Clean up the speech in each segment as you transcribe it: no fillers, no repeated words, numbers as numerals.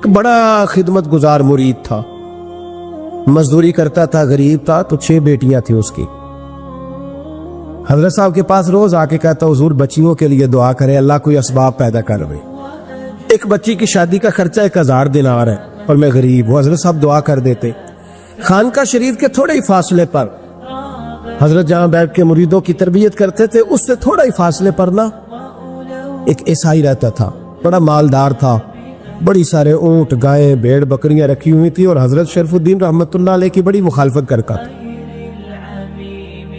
بڑا خدمت گزار مرید تھا، مزدوری کرتا تھا، غریب تھا، تو 6 بیٹیاں تھیں اس کی۔ حضرت صاحب کے پاس روز آ کے کہتا حضور بچیوں کے لیے دعا کرے، اللہ کوئی اسباب پیدا کر رہے۔ ایک بچی کی شادی کا خرچہ 1000 دینار ہے اور میں غریب ہوں۔ حضرت صاحب دعا کر دیتے۔ خانقاہ شریف کے تھوڑے ہی فاصلے پر حضرت جہاں بیٹھ کے مریدوں کی تربیت کرتے تھے، اس سے تھوڑا ہی فاصلے پر نا ایک عیسائی رہتا تھا، بڑا مالدار تھا، بڑی سارے اونٹ، گائیں، بھیڑ، بکریاں رکھی ہوئی تھی، اور حضرت شریف الدین رحمت اللہ علیہ کی بڑی مخالفت کرتا تھا۔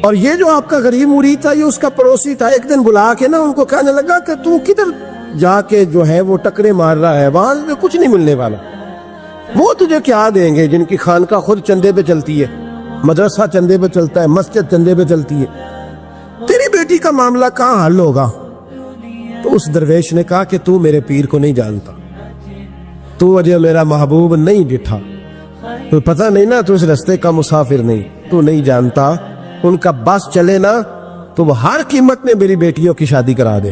اور یہ جو آپ کا غریب مرید تھا، یہ اس کا پڑوسی تھا۔ ایک دن بلا کے نا ان کو کہنے لگا کہ تو کدھر جا کے جو ہے وہ ٹکرے مار رہا ہے، وہاں سے کچھ نہیں ملنے والا، وہ تجھے کیا دیں گے جن کی خانقاہ خود چندے پہ چلتی ہے، مدرسہ چندے پہ چلتا ہے، مسجد چندے پہ چلتی ہے، تیری بیٹی کا معاملہ کہاں حل ہوگا؟ تو اس درویش نے کہا کہ تو میرے پیر کو نہیں جانتا، تو اجے میرا محبوب نہیں ڈٹھا، تو پتہ نہیں نا، تو اس رستے کا مسافر نہیں، تو نہیں جانتا، ان کا بس چلے نا تو وہ ہر قیمت میں میری بیٹیوں کی شادی کرا دے۔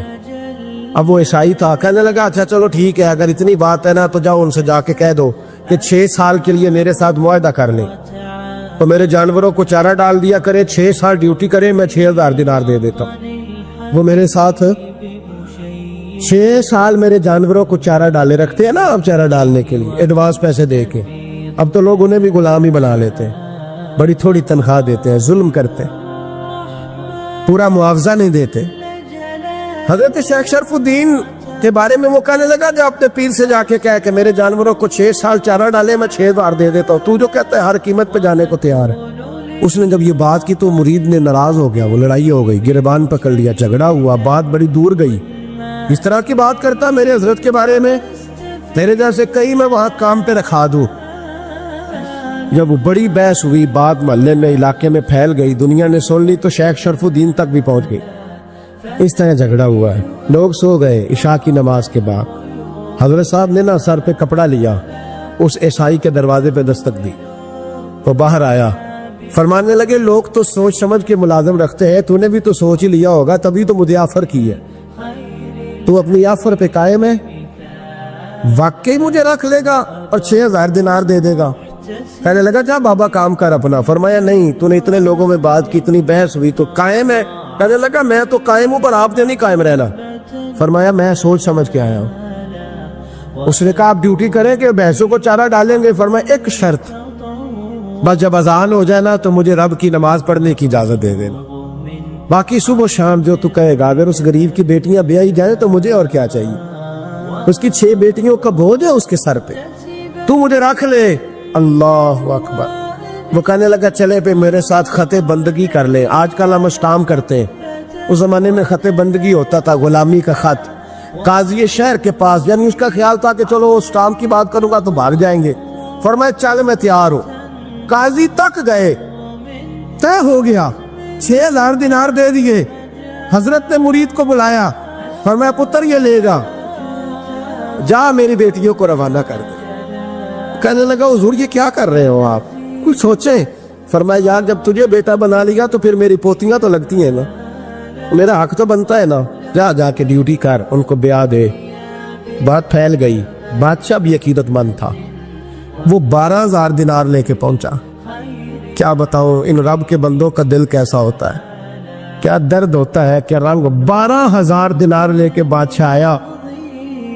اب وہ عیسائی تھا، کہنے لگا اچھا چلو ٹھیک ہے، اگر اتنی بات ہے نا تو جاؤ ان سے جا کے کہہ دو کہ 6 سال کے لیے میرے ساتھ معاہدہ کر لیں، تو میرے جانوروں کو چارہ ڈال دیا کرے، 6 سال ڈیوٹی کرے، میں 6000 دینار دے دیتا ہوں۔ وہ میرے ساتھ 6 سال میرے جانوروں کو چارہ ڈالے رکھتے ہیں نا، اب چارہ ڈالنے کے لیے ایڈوانس پیسے دے کے، اب تو لوگ انہیں بھی غلام ہی بنا لیتے ہیں، بڑی تھوڑی تنخواہ دیتے ہیں، ظلم کرتے ہیں، پورا معاوضہ نہیں دیتے۔ حضرت شیخ شرف الدین کے بارے میں وہ کہنے لگا جب اپنے پیر سے جا کے کہہ کہ میرے جانوروں کو 6 سال چارہ ڈالے، میں 6000 دے دیتا ہوں، تو جو کہتا ہے ہر قیمت پہ جانے کو تیار ہے۔ اس نے جب یہ بات کی تو مرید نے ناراض ہو گیا، وہ لڑائی ہو گئی، گریبان پکڑ لیا، جھگڑا ہوا، بات بڑی دور گئی۔ اس طرح کی بات کرتا میرے حضرت کے بارے میں، تیرے جیسے کئی میں وہاں کام پہ رکھا دوں۔ جب وہ بڑی بحث ہوئی، بات محلے میں، علاقے میں پھیل گئی، دنیا نے سن لی، تو شیخ شرف الدین تک بھی پہنچ گئی۔ اس طرح جھگڑا ہوا ہے، لوگ سو گئے عشاء کی نماز کے بعد۔ حضرت صاحب نے نا سر پہ کپڑا لیا، اس عیسائی کے دروازے پہ دستک دی، وہ باہر آیا، فرمانے لگے لوگ تو سوچ سمجھ کے ملازم رکھتے ہیں، تو نے بھی تو سوچ ہی لیا ہوگا، تبھی تو مجھے آفر کی ہے، تو اپنی آفر پہ قائم ہے، واقعی مجھے رکھ لے گا اور 6000 دینار دے دے گا؟ کہنے لگا جا بابا کام کر اپنا۔ فرمایا نہیں، تو نے اتنے لوگوں میں بات کی، اتنی بحث ہوئی، تو قائم ہے؟ کہنے لگا میں تو قائم ہوں، پر آپ نے نہیں قائم رہنا۔ فرمایا میں سوچ سمجھ کے آیا ہوں۔ اس نے کہا آپ ڈیوٹی کریں کہ بھینسوں کو چارہ ڈالیں گے؟ فرمایا ایک شرط، بس جب اذان ہو جائے نا تو مجھے رب کی نماز پڑھنے کی اجازت دے دینا، باقی صبح و شام جو تو کہے گا۔ اگر اس غریب کی بیٹیاں بیائی جائیں تو مجھے اور کیا چاہیے، اس کی 6 بیٹیوں کا بوجھ ہے اس کے سر پہ، تو مجھے رکھ لے۔ اللہ اکبر۔ وہ کہنے لگا چلے پہ میرے ساتھ خط بندگی کر لے، آج کل ہم اسٹام کرتے ہیں، اس زمانے میں خط بندگی ہوتا تھا، غلامی کا خط، قاضی شہر کے پاس، یعنی اس کا خیال تھا کہ چلو اسٹام کی بات کروں گا تو بھاگ جائیں گے۔ فرمایا چل میں تیار ہوں۔ قاضی تک گئے، طے ہو گیا، 6000 دینار دے دیے۔ حضرت نے مرید کو بلایا، فرمایا پتر یہ لے گا، جا میری بیٹیوں کو روانہ کر دے۔ کہنے لگا حضور یہ کیا کر رہے ہو آپ، کچھ سوچیں۔ فرمایا یار جب تجھے بیٹا بنا لیا تو پھر میری پوتیاں تو لگتی ہیں نا، میرا حق تو بنتا ہے نا، جا کے ڈیوٹی کر، ان کو بیاہ دے۔ بات پھیل گئی، بادشاہ بھی عقیدت مند تھا، وہ 12000 دینار لے کے پہنچا۔ کیا بتاؤں ان رب کے بندوں کا دل کیسا ہوتا ہے، کیا درد ہوتا ہے، کیا رنگ۔ 12000 دینار لے کے بادشاہ آیا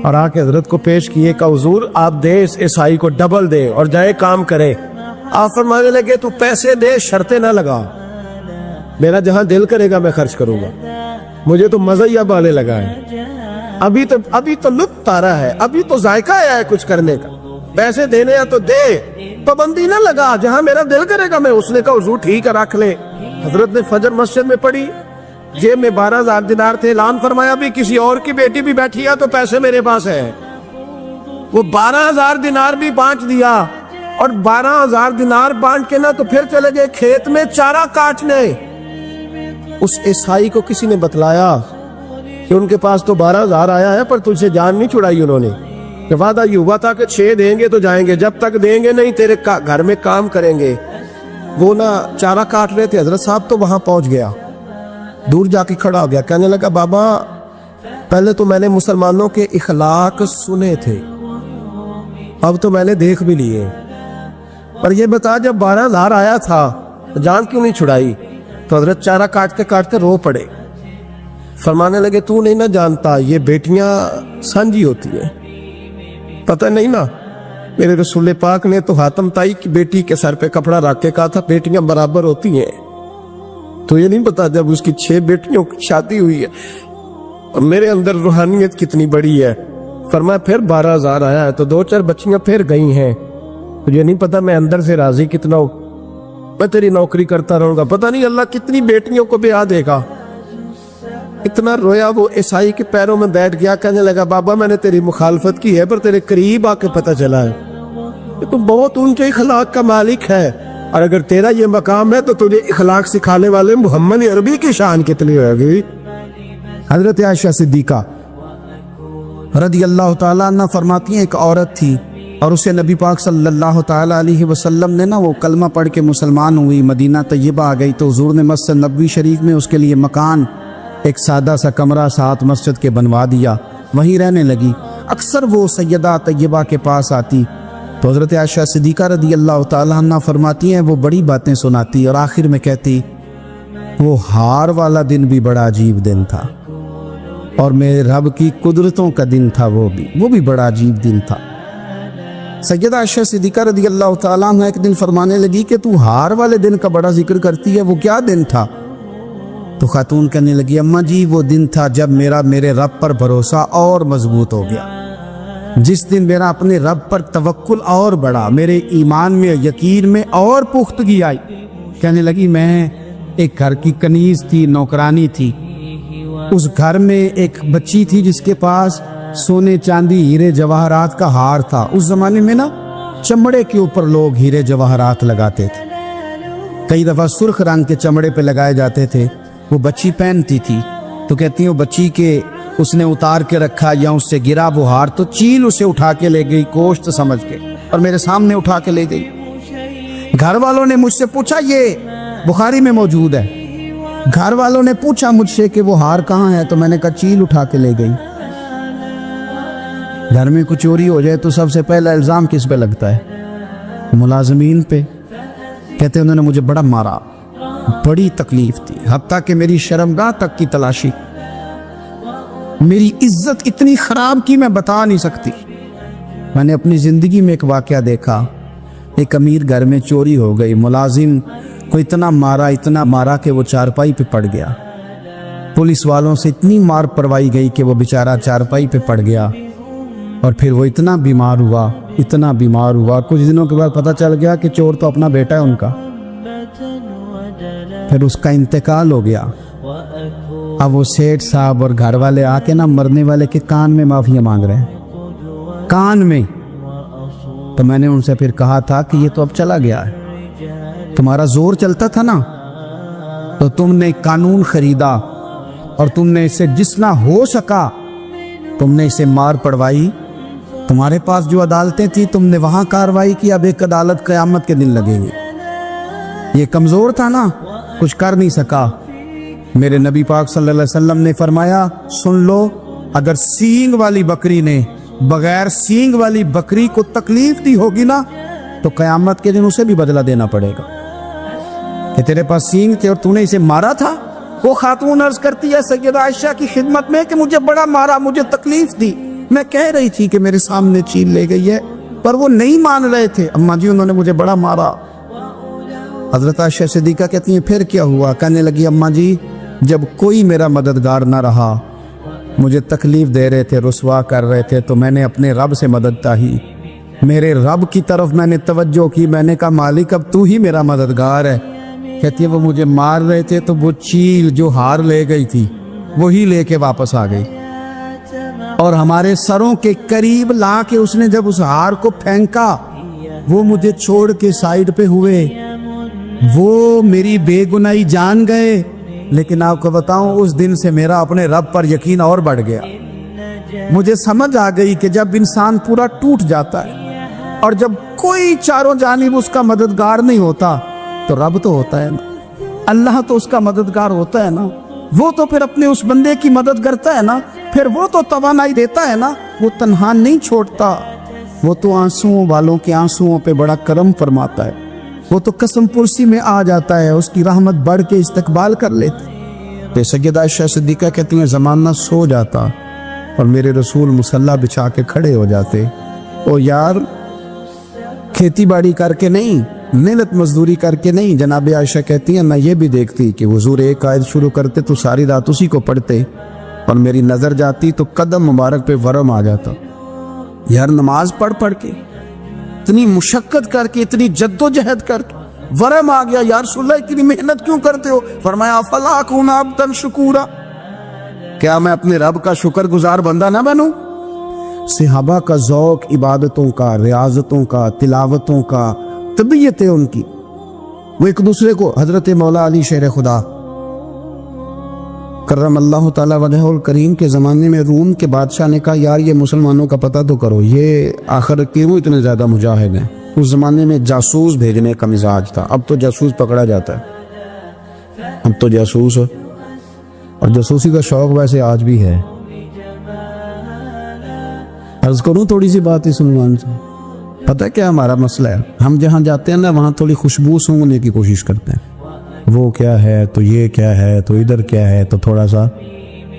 اور آ کے حضرت کو پیش کیے کہ حضور آپ دے اس عیسائی کو ڈبل دے اور جائے کام کرے۔ آپ فرمانے لگے تو پیسے دے، شرطیں نہ لگا، میرا جہاں دل کرے گا میں خرچ کروں گا، مجھے تو مزہ ہی اب آنے لگا ہے، ابھی تو لطف آ رہا ہے، ابھی تو ذائقہ آیا ہے کچھ کرنے کا، پیسے دینے یا تو دے، پابندی نہ لگا، جہاں میرا دل کرے گا میں۔ اس نے کہا حضور ٹھیک ہے رکھ لے۔ حضرت نے فجر مسجد میں پڑھی، جیب میں 12000 دینار تھے، اعلان فرمایا بھی کسی اور کی بیٹی بھی بیٹھی ہے تو پیسے میرے پاس ہے۔ وہ 12000 دینار بھی بانٹ دیا، اور 12000 دینار بانٹ کے نا تو پھر چلے گئے کھیت میں چارہ کاٹنے۔ اس عیسائی کو کسی نے بتلایا کہ ان کے پاس تو 12000 آیا ہے، پر تجھ سے جان نہیں چھڑائی انہوں نے، کہ وعدہ یہ ہوا تھا کہ 6 دیں گے تو جائیں گے، جب تک دیں گے نہیں تیرے گھر میں کام کریں گے۔ وہ نا چارہ کاٹ رہے تھے، حضرت صاحب تو وہاں پہنچ گیا، دور جا کے کھڑا ہو گیا، کہنے لگا بابا پہلے تو میں نے مسلمانوں کے اخلاق سنے تھے، اب تو میں نے دیکھ بھی لیے، پر یہ بتا جب 12,000 آیا تھا تو جان کیوں نہیں چھڑائی؟ تو حضرت چارہ کاٹتے کاٹتے رو پڑے، فرمانے لگے تو نہیں نہ جانتا یہ بیٹیاں سانجھی ہوتی ہیں، پتہ نہیں نا، میرے رسول پاک نے تو حاتم تائی کی بیٹی کے سر پہ کپڑا رکھ کے کہا تھا بیٹیاں برابر ہوتی ہیں، تو یہ نہیں پتا جب اس کی 6 بیٹیوں کی شادی ہوئی ہے اور میرے اندر روحانیت کتنی بڑی ہے۔ فرمایا پھر 12,000 آیا ہے تو 2-4 بچیاں پھر گئی ہیں، تجھے نہیں پتا میں اندر سے راضی کتنا ہوں، میں تیری نوکری کرتا رہوں گا، پتہ نہیں اللہ کتنی بیٹیوں کو بیاہ دے گا۔ اتنا رویا وہ عیسائی کے پیروں میں بیٹھ گیا، کہنے لگا بابا میں نے تیری مخالفت کی ہے پر تیرے قریب آ کے پتہ چلا ہے کہ تو بہت اونچے اخلاق کا مالک ہے، اور اگر تیرا یہ مقام ہے تو تجھے اخلاق سکھانے والے محمد عربی کی شان کتنی ہوگی۔ حضرت عائشہ صدیقہ رضی اللہ تعالیٰ عنہ فرماتی ہیں ایک عورت تھی اور اسے نبی پاک صلی اللہ تعالیٰ علیہ وسلم نے وہ کلمہ پڑھ کے مسلمان ہوئی، مدینہ طیبہ آ گئی تو حضور نے مسجد نبوی شریف میں اس کے لیے مکان، ایک سادہ سا کمرہ ساتھ مسجد کے بنوا دیا، وہیں رہنے لگی۔ اکثر وہ سیدہ طیبہ کے پاس آتی تو حضرت عائشہ صدیقہ رضی اللہ تعالیٰ عنہ فرماتی ہیں وہ بڑی باتیں سناتی اور آخر میں کہتی وہ ہار والا دن بھی بڑا عجیب دن تھا اور میرے رب کی قدرتوں کا دن تھا، وہ بھی بڑا عجیب دن تھا۔ سیدہ عائشہ صدیقہ رضی اللہ تعالیٰ عنہ ایک دن فرمانے لگی کہ تو ہار والے دن کا بڑا ذکر کرتی ہے، وہ کیا دن تھا؟ تو خاتون کہنے لگی اماں جی وہ دن تھا جب میرے رب پر بھروسہ اور مضبوط ہو گیا، جس دن میرا اپنے رب پر توکل اور بڑھا، میرے ایمان میں یقین میں اور پختگی آئی۔ کہنے لگی میں ایک گھر کی کنیز تھی، نوکرانی تھی، اس گھر میں ایک بچی تھی جس کے پاس سونے چاندی ہیرے جواہرات کا ہار تھا۔ اس زمانے میں نا چمڑے کے اوپر لوگ ہیرے جواہرات لگاتے تھے، کئی دفعہ سرخ رنگ کے چمڑے پہ لگائے جاتے تھے، وہ بچی پہنتی تھی تو کہتی ہیں وہ بچی کے اس نے اتار کے رکھا یا اس سے گرا وہ ہار تو چیل اسے اٹھا کے لے گئی گوشت سمجھ کے اور میرے سامنے اٹھا کے لے گئی۔ گھر والوں نے مجھ سے پوچھا، یہ بخاری میں موجود ہے، گھر والوں نے پوچھا مجھ سے کہ وہ ہار کہاں ہے تو میں نے کہا چیل اٹھا کے لے گئی۔ گھر میں کچھ چوری ہو جائے تو سب سے پہلا الزام کس پہ لگتا ہے؟ ملازمین پہ۔ کہتے انہوں نے مجھے بڑا مارا، بڑی تکلیف تھی، حتیٰ کہ میری شرمگاہ تک کی تلاشی، میری عزت اتنی خراب کی میں بتا نہیں سکتی۔ میں نے اپنی زندگی میں ایک واقعہ دیکھا، ایک امیر گھر میں چوری ہو گئی، ملازم کو اتنا مارا کہ وہ چارپائی پہ پڑ گیا، پولیس والوں سے اتنی مار پروائی گئی کہ وہ بیچارہ چارپائی پہ پڑ گیا، اور پھر وہ اتنا بیمار ہوا، کچھ دنوں کے بعد پتہ چل گیا کہ چور تو اپنا بیٹا ہے ان کا، پھر اس کا انتقال ہو گیا۔ اب وہ سیٹھ صاحب اور گھر والے آ کے مرنے والے کے کان میں معافی مانگ رہے ہیں، کان میں۔ تو میں نے ان سے پھر کہا تھا کہ یہ تو اب چلا گیا ہے، تمہارا زور چلتا تھا نا تو تم نے قانون خریدا اور تم نے اسے جتنا ہو سکا تم نے اسے مار پڑوائی، تمہارے پاس جو عدالتیں تھی تم نے وہاں کاروائی کی، اب ایک عدالت قیامت کے دن لگے گی۔ یہ کمزور تھا نا، کچھ کر نہیں سکا۔ میرے نبی پاک صلی اللہ علیہ وسلم نے فرمایا سن لو، اگر سینگ والی بکری نے بغیر سینگ والی بکری کو تکلیف دی ہوگی نا تو قیامت کے دن اسے بھی بدلہ دینا پڑے گا کہ تیرے پاس سینگ تھے اور تو نے اسے مارا تھا۔ وہ خاتون عرض کرتی ہے سیدہ عائشہ کی خدمت میں کہ مجھے بڑا مارا، مجھے تکلیف دی، میں کہہ رہی تھی کہ میرے سامنے چیل لے گئی ہے پر وہ نہیں مان رہے تھے، اماں جی انہوں نے مجھے بڑا مارا۔ حضرت عائشہ صدیقہ کہتی ہیں پھر کیا ہوا؟ کہنے لگی اماں جی جب کوئی میرا مددگار نہ رہا، مجھے تکلیف دے رہے تھے، رسوا کر رہے تھے، تو میں نے اپنے رب سے مدد چاہی، میرے رب کی طرف میں نے توجہ کی، میں نے کہا مالک اب تو ہی میرا مددگار ہے۔ کہتی ہے وہ مجھے مار رہے تھے تو وہ چیل جو ہار لے گئی تھی وہی لے کے واپس آ گئی، اور ہمارے سروں کے قریب لا کے اس نے جب اس ہار کو پھینکا وہ مجھے چھوڑ کے سائیڈ پہ ہوئے، وہ میری بے گناہی جان گئے، لیکن آپ کو بتاؤں اس دن سے میرا اپنے رب پر یقین اور بڑھ گیا۔ مجھے سمجھ آ گئی کہ جب انسان پورا ٹوٹ جاتا ہے اور جب کوئی چاروں جانب اس کا مددگار نہیں ہوتا تو رب تو ہوتا ہے نا، اللہ تو اس کا مددگار ہوتا ہے نا، وہ تو پھر اپنے اس بندے کی مدد کرتا ہے نا، پھر وہ تو توانائی دیتا ہے نا، وہ تنہا نہیں چھوڑتا۔ وہ تو آنسوؤں والوں کے آنسوؤں پہ بڑا کرم فرماتا ہے، وہ تو قسم پرسی میں آ جاتا ہے، اس کی رحمت بڑھ کے استقبال کر لیتے۔ پہ سیدہ عائشہ صدیقہ کہتی ہیں زمانہ سو جاتا اور میرے رسول مصلی بچھا کے کھڑے ہو جاتے، او یار کھیتی باڑی کر کے نہیں، محنت مزدوری کر کے نہیں۔ جناب عائشہ کہتی ہیں میں یہ بھی دیکھتی کہ حضور ایک آیت شروع کرتے تو ساری رات اسی کو پڑھتے، اور میری نظر جاتی تو قدم مبارک پہ ورم آ جاتا۔ یار نماز پڑھ پڑھ کے، اتنی مشقت کر کے، اتنی جد و جہد کر کے ورم آ گیا، یا رسول اللہ اتنی محنت کیوں کرتے ہو؟ فرمایا افلا اکون عبدا شکورا، کیا میں اپنے رب کا شکر گزار بندہ نہ بنوں؟ صحابہ کا ذوق عبادتوں کا، ریاضتوں کا، تلاوتوں کا، طبیعت ہے ان کی، وہ ایک دوسرے کو، حضرت مولا علی شیر خدا کرم اللہ تعالی وجہ الکریم کے زمانے میں روم کے بادشاہ نے کہا یار یہ مسلمانوں کا پتہ تو کرو، یہ آخر کیوں اتنے زیادہ مجاہد ہیں؟ اس زمانے میں جاسوس بھیجنے کا مزاج تھا، اب تو جاسوس پکڑا جاتا ہے، اب تو جاسوس، اور جاسوسی کا شوق ویسے آج بھی ہے۔ عرض کروں تھوڑی سی بات اس عنوان سے، پتہ کیا ہمارا مسئلہ ہے؟ ہم جہاں جاتے ہیں نا وہاں تھوڑی خوشبو سونگنے کی کوشش کرتے ہیں، وہ کیا ہے تو یہ کیا ہے تو ادھر کیا ہے تو تھوڑا سا۔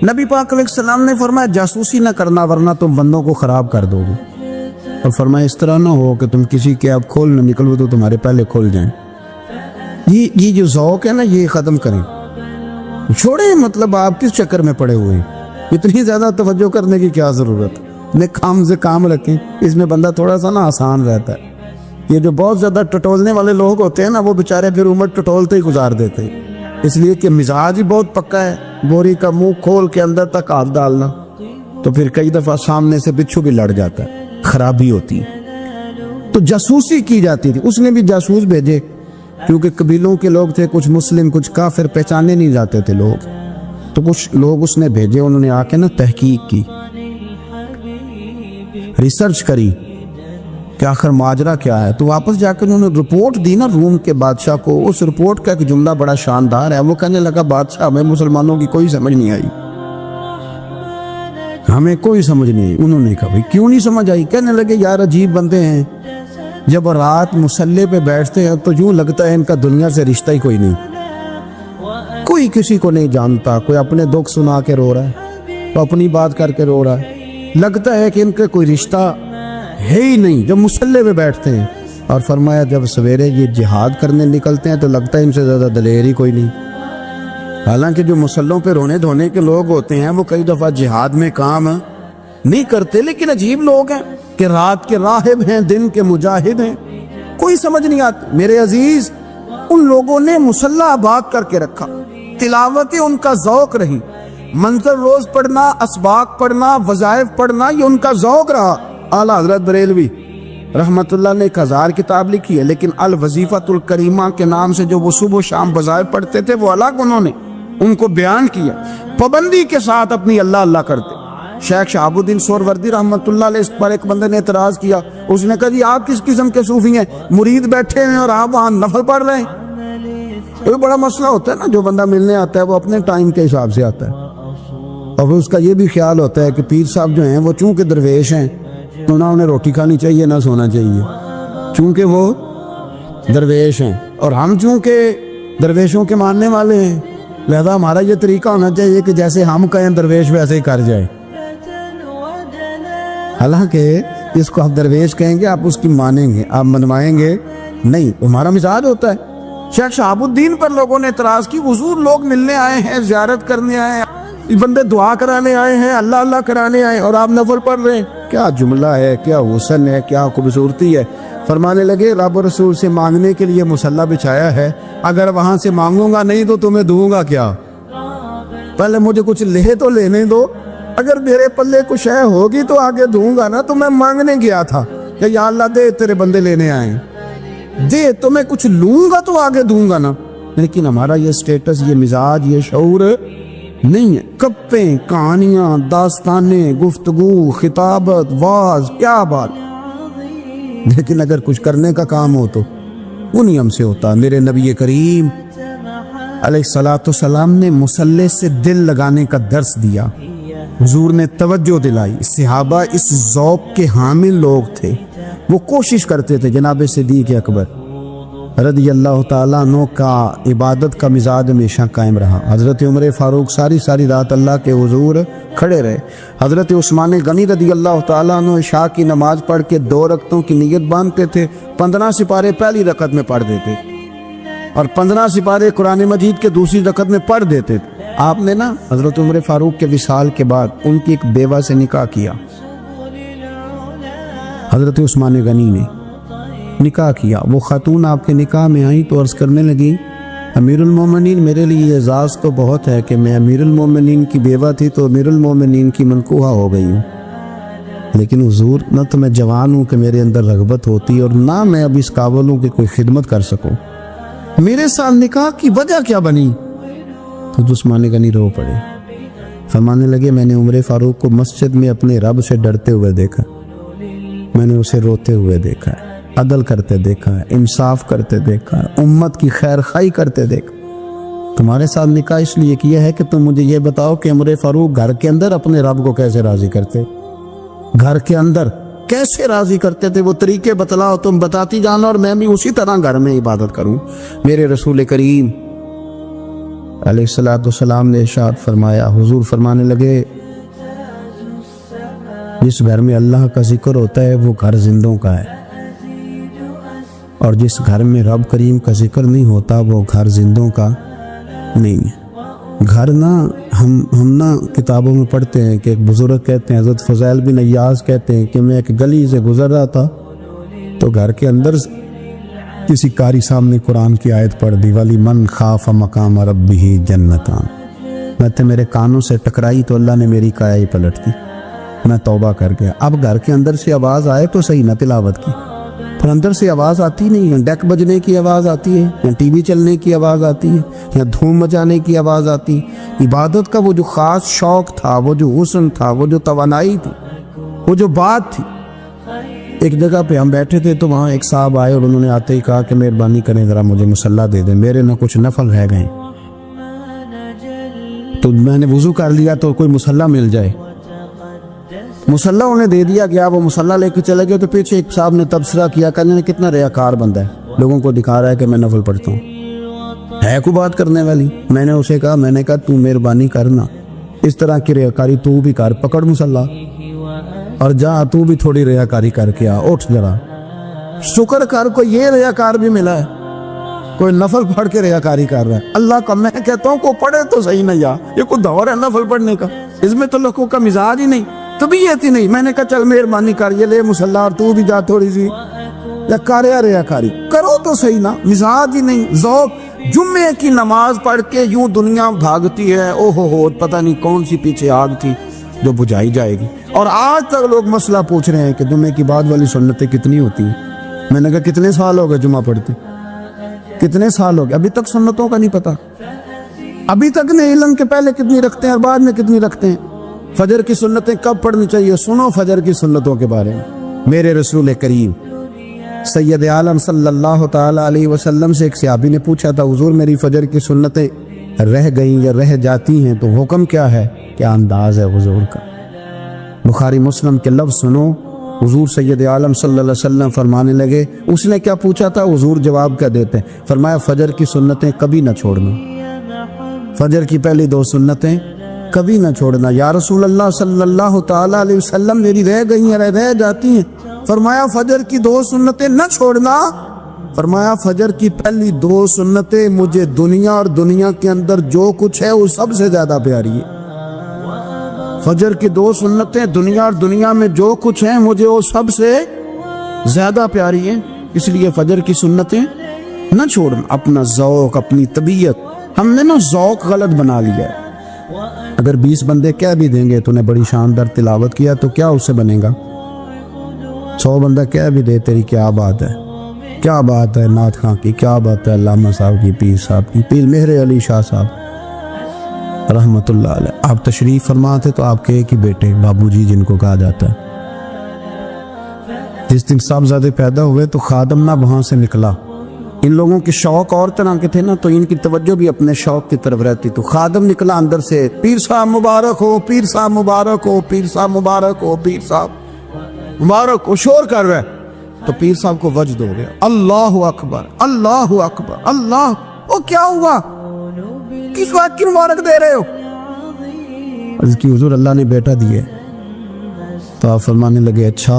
نبی پاک علیہ السلام نے فرمایا جاسوسی نہ کرنا ورنہ تم بندوں کو خراب کر دو گے، اور فرمایا اس طرح نہ ہو کہ تم کسی کے اب کھول نہ نکلو تو تمہارے پہلے کھول جائیں۔ یہ جو ذوق ہے نا یہ ختم کریں، چھوڑیں، مطلب آپ کس چکر میں پڑے ہوئے ہیں؟ اتنی زیادہ توجہ کرنے کی کیا ضرورت ہے؟ کام سے کام رکھیں، اس میں بندہ تھوڑا سا نا آسان رہتا ہے۔ یہ جو بہت زیادہ ٹٹولنے والے لوگ ہوتے ہیں نا وہ بےچارے پھر عمر ٹٹولتے ہی گزار دیتے ہیں، اس لیے کہ مزاج ہی بہت پکا ہے، بوری کا منہ کھول کے اندر تک ہاتھ ڈالنا، تو پھر کئی دفعہ سامنے سے بچھو بھی لڑ جاتا ہے، خرابی ہوتی ہے۔ تو جاسوسی کی جاتی تھی، اس نے بھی جاسوس بھیجے، کیونکہ قبیلوں کے لوگ تھے، کچھ مسلم کچھ کافر، پہچانے نہیں جاتے تھے لوگ، تو کچھ لوگ اس نے بھیجے، انہوں نے آ کے نا تحقیق کی، ریسرچ کری کہ آخر ماجرا کیا ہے، تو واپس جا کے انہوں نے رپورٹ دی نا روم کے بادشاہ کو۔ اس رپورٹ کا ایک جملہ بڑا شاندار ہے، وہ کہنے لگا بادشاہ ہمیں مسلمانوں کی کوئی سمجھ نہیں آئی، ہمیں کوئی سمجھ نہیں آئی۔ انہوں نے کہا بھائی کیوں نہیں سمجھ آئی؟ کہنے لگے یار عجیب بندے ہیں، جب رات مسلح پہ بیٹھتے ہیں تو یوں لگتا ہے ان کا دنیا سے رشتہ ہی کوئی نہیں، کوئی کسی کو نہیں جانتا، کوئی اپنے دکھ سنا کے رو رہا ہے، تو اپنی بات کر کے رو رہا ہے، لگتا ہے کہ ان کا کوئی رشتہ ہے ہی نہیں جب مسلح پہ بیٹھتے ہیں۔ اور فرمایا جب سویرے یہ جہاد کرنے نکلتے ہیں تو لگتا ہے ان سے زیادہ دلیر ہی کوئی نہیں۔ حالانکہ جو مسلحوں پہ رونے دھونے کے لوگ ہوتے ہیں وہ کئی دفعہ جہاد میں کام نہیں کرتے، لیکن عجیب لوگ ہیں کہ رات کے راہب ہیں، دن کے مجاہد ہیں، کوئی سمجھ نہیں آتی۔ میرے عزیز ان لوگوں نے مسلح آباد کر کے رکھا، تلاوتیں ان کا ذوق رہی، منظر روز پڑھنا، اسباق پڑھنا، وظائف پڑھنا، یہ ان کا ذوق رہا۔ اعلیٰ حضرت بریلوی رحمت اللہ نے 1000 کتاب لکھی ہے، لیکن الوظیفۃ الکریمہ کے نام سے جو وہ صبح و شام وظائف پڑھتے تھے وہ الگ انہوں نے ان کو بیان کیا، پابندی کے ساتھ اپنی اللہ اللہ کرتے۔ شیخ شہاب الدین سہروردی رحمت اللہ علیہ اس پر ایک بندے نے اعتراض کیا، اس نے کہا جی آپ کس قسم کے صوفی ہیں، مرید بیٹھے ہیں اور آپ وہاں نفل پڑھ رہے ہیں؟ یہ بڑا مسئلہ ہوتا ہے نا، جو بندہ ملنے آتا ہے وہ اپنے ٹائم کے حساب سے آتا ہے، اور اس کا یہ بھی خیال ہوتا ہے کہ پیر صاحب جو ہیں وہ چونکہ درویش ہیں تو نہ انہیں روٹی کھانی چاہیے نہ سونا چاہیے، چونکہ وہ درویش ہیں، اور ہم چونکہ درویشوں کے ماننے والے ہیں لہذا ہمارا یہ طریقہ ہونا چاہیے کہ جیسے ہم کہیں درویش ویسے ہی کر جائے۔ حالانکہ اس کو آپ درویش کہیں گے، آپ اس کی مانیں گے، آپ منوائیں گے نہیں، ہمارا مزاج ہوتا ہے۔ شیخ شہاب الدین پر لوگوں نے اعتراض کی، حضور لوگ ملنے آئے ہیں، زیارت کرنے آئے ہیں، بندے دعا کرانے آئے ہیں، اللہ اللہ کرانے آئے، اور آپ نفل پڑھ رہے ہیں، کیا جملہ ہے، کیا حسن ہے، کیا خوبصورتی ہے۔ فرمانے لگے رب و رسول سے مانگنے کے لیے مصلی بچھایا ہے، اگر وہاں سے مانگوں گا نہیں تو تمہیں دوں گا کیا؟ پہلے مجھے کچھ لے تو لینے دو، اگر میرے پلے کچھ ہے ہوگی تو آگے دوں گا نا۔ تو میں مانگنے گیا تھا کہ یا اللہ دے تیرے بندے لینے آئے ہیں، دے تو میں کچھ لوں گا تو آگے دوں گا نا۔ لیکن ہمارا یہ سٹیٹس، یہ مزاج، یہ شعور نہیں ہے۔ کپیں، کہانیاں، داستانیں، گفتگو، خطابت، واز، کیا بات، لیکن اگر کچھ کرنے کا کام ہو تو وہ نہیں ہم سے ہوتا۔ میرے نبی کریم علیہ الصلوۃ والسلام نے مصلی سے دل لگانے کا درس دیا، حضور نے توجہ دلائی، صحابہ اس ذوق کے حامل لوگ تھے۔ وہ کوشش کرتے تھے جناب صدیق اکبر رضی اللہ تعالیٰ عنہ کا عبادت کا مزاج ہمیشہ قائم رہا. حضرت عمر فاروق ساری رات اللہ کے حضور کھڑے رہے. حضرت عثمان غنی رضی اللہ تعالیٰ عنہ عشاء کی نماز پڑھ کے 2 رکعتوں کی نیت باندھتے تھے. 15 سپارے پہلی رکعت میں پڑھ دیتے اور 15 سپارے قرآن مجید کے دوسری رکعت میں پڑھ دیتے تھے. آپ نے نا حضرت عمر فاروق کے وصال کے بعد ان کی ایک بیوہ سے نکاح کیا. حضرت عثمان غنی نے نکاح کیا. وہ خاتون آپ کے نکاح میں آئیں تو عرض کرنے لگی امیر المومنین میرے لیے اعزاز تو بہت ہے کہ میں امیر المومنین کی بیوہ تھی تو امیر المومنین کی منکوحہ ہو گئی ہوں، لیکن حضور نہ تو میں جوان ہوں کہ میرے اندر رغبت ہوتی اور نہ میں اب اس قابل ہوں کہ کوئی خدمت کر سکوں. میرے ساتھ نکاح کی وجہ کیا بنی؟ تو عثمان غنی رو پڑے. فرمانے لگے میں نے عمر فاروق کو مسجد میں اپنے رب سے ڈرتے ہوئے دیکھا، میں نے اسے روتے ہوئے دیکھا ہے، عدل کرتے دیکھا ہے، انصاف کرتے دیکھا ہے، امت کی خیر خواہی کرتے دیکھا. تمہارے ساتھ نکاح اس لیے کیا ہے کہ تم مجھے یہ بتاؤ کہ عمر فاروق گھر کے اندر اپنے رب کو کیسے راضی کرتے، گھر کے اندر کیسے راضی کرتے تھے، وہ طریقے بتلاؤ، تم بتاتی جانا اور میں بھی اسی طرح گھر میں عبادت کروں. میرے رسول کریم علیہ السلام نے ارشاد فرمایا، حضور فرمانے لگے جس گھر میں اللہ کا ذکر ہوتا ہے وہ گھر زندوں کا ہے، اور جس گھر میں رب کریم کا ذکر نہیں ہوتا وہ گھر زندوں کا نہیں ہے. گھر نا ہم نا کتابوں میں پڑھتے ہیں کہ ایک بزرگ کہتے ہیں، حضرت فضیل بن ایاز کہتے ہیں کہ میں ایک گلی سے گزر رہا تھا تو گھر کے اندر کسی قاری سامنے قرآن کی آیت پڑھ دی ولی من خاف مقام ربہ جنتان. میں تو میرے کانوں سے ٹکرائی تو اللہ نے میری کایا ہی پلٹ دی، میں توبہ کر گیا. اب گھر کے اندر سے آواز آئے تو صحیح نہ تلاوت کی، پر اندر سے آواز آتی نہیں ہے، ڈیک بجنے کی آواز آتی ہے یا ٹی وی چلنے کی آواز آتی ہے یا دھوم مچانے کی آواز آتی. عبادت کا وہ جو خاص شوق تھا، وہ جو حسن تھا، وہ جو توانائی تھی، وہ جو بات تھی. ایک جگہ پہ ہم بیٹھے تھے تو وہاں ایک صاحب آئے اور انہوں نے آتے ہی کہا کہ مہربانی کریں ذرا مجھے مصلی دے دیں، میرے نہ کچھ نفل رہ گئے. تو میں نے وضو کر لیا تو کوئی مصلی مل جائے. مصلی انہیں دے دیا گیا، وہ مصلی لے کے چلے گئے تو پیچھے ایک صاحب نے تبصرہ کیا کہ کتنا ریاکار بندہ ہے، لوگوں کو دکھا رہا ہے کہ میں نفل پڑھتا ہوں، ہے کوئی بات کرنے والی. میں نے اسے کہا تو مہربانی کرنا اس طرح کی ریاکاری تو بھی کر، پکڑ مصلی اور جا تو بھی تھوڑی ریاکاری کر کے آ، اٹھ ذرا شکر کر. کوئی یہ ریاکار بھی ملا ہے، کوئی نفل پڑھ کے ریاکاری کر رہا ہے. اللہ کا میں کہتا ہوں کو پڑھے تو صحیح نہیں، یہ کوئی دور ہے نفل پڑھنے کا؟ اس میں تو لوگوں کا مزاج ہی نہیں، طبیعت ہی نہیں. میں نے کہا چل مہربانی کر یہ لے مصلی اور تو بھی جا تھوڑی سی یا کاریا ریاکاری کرو تو صحیح نا. مزاج ہی نہیں، ذوق. جمعے کی نماز پڑھ کے یوں دنیا بھاگتی ہے، او ہو پتہ نہیں کون سی پیچھے آگ تھی جو بجھائی جائے گی. اور آج تک لوگ مسئلہ پوچھ رہے ہیں کہ جمعے کی بعد والی سنتیں کتنی ہوتی ہیں. میں نے کہا کتنے سال ہو گئے جمعہ پڑھتے، کتنے سال ہو گئے، ابھی تک سنتوں کا نہیں پتا، ابھی تک نہیں علم کے پہلے کتنی رکھتے ہیں اور بعد میں کتنی رکھتے ہیں. فجر کی سنتیں کب پڑھنی چاہیے؟ سنو فجر کی سنتوں کے بارے میں. میرے رسول کریم سید عالم صلی اللہ تعالی علیہ وسلم سے ایک صحابی نے پوچھا تھا حضور میری فجر کی سنتیں رہ گئیں یا رہ جاتی ہیں تو حکم کیا ہے، کیا انداز ہے حضور کا. بخاری مسلم کے لفظ سنو. حضور سید عالم صلی اللہ علیہ وسلم فرمانے لگے، اس نے کیا پوچھا تھا، حضور جواب کیا دیتے ہیں؟ فرمایا فجر کی سنتیں کبھی نہ چھوڑنا، فجر کی پہلی 2 سنتیں کبھی نہ چھوڑنا. یا رسول اللہ صلی اللہ تعالی علیہ وسلم میری رہ گئی ہیں، رہ جاتی ہیں. فرمایا فجر کی 2 سنتیں نہ چھوڑنا. فرمایا فجر کی پہلی 2 سنتیں مجھے دنیا اور دنیا کے اندر جو کچھ ہے وہ سب سے زیادہ پیاری ہے. فجر کی 2 سنتیں دنیا اور دنیا میں جو کچھ ہیں مجھے وہ سب سے زیادہ پیاری ہیں، اس لیے فجر کی سنتیں نہ چھوڑنا. اپنا ذوق، اپنی طبیعت ہم نے نا ذوق غلط بنا لیا ہے. اگر 20 بندے کہہ بھی دیں گے تو نے بڑی شاندار تلاوت کیا تو کیا اس سے بنے گا؟ 100 بندہ کہہ بھی دے تیری کیا بات ہے، کیا بات ہے نعت خاں کی، کیا بات ہے علامہ صاحب کی، پیر صاحب کی، پیر مہر علی شاہ صاحب رحمت اللہ علیہ. آپ تشریف فرما تھے تو آپ کے ایک ہی بیٹے بابو جی جن کو کہا جاتا ہے، جس دن صاحبزادے پیدا ہوئے تو خادم نہ وہاں سے نکلا. ان لوگوں کے شوق اور طرح کے تھے نا تو ان کی توجہ بھی اپنے شوق کی طرف رہتی. تو خادم نکلا اندر سے، پیر صاحب مبارک ہو، پیر صاحب مبارک ہو، پیر صاحب مبارک ہو، پیر صاحب مبارک ہو. شور کر رہا ہے تو پیر صاحب کو وجد ہو گیا، اللہ اکبر اللہ اکبر اللہ، وہ کیا ہوا، کس بات کی مبارک دے رہے ہو؟ عرض کی حضور اللہ نے بیٹا دیے۔ تو آپ فرمانے لگے اچھا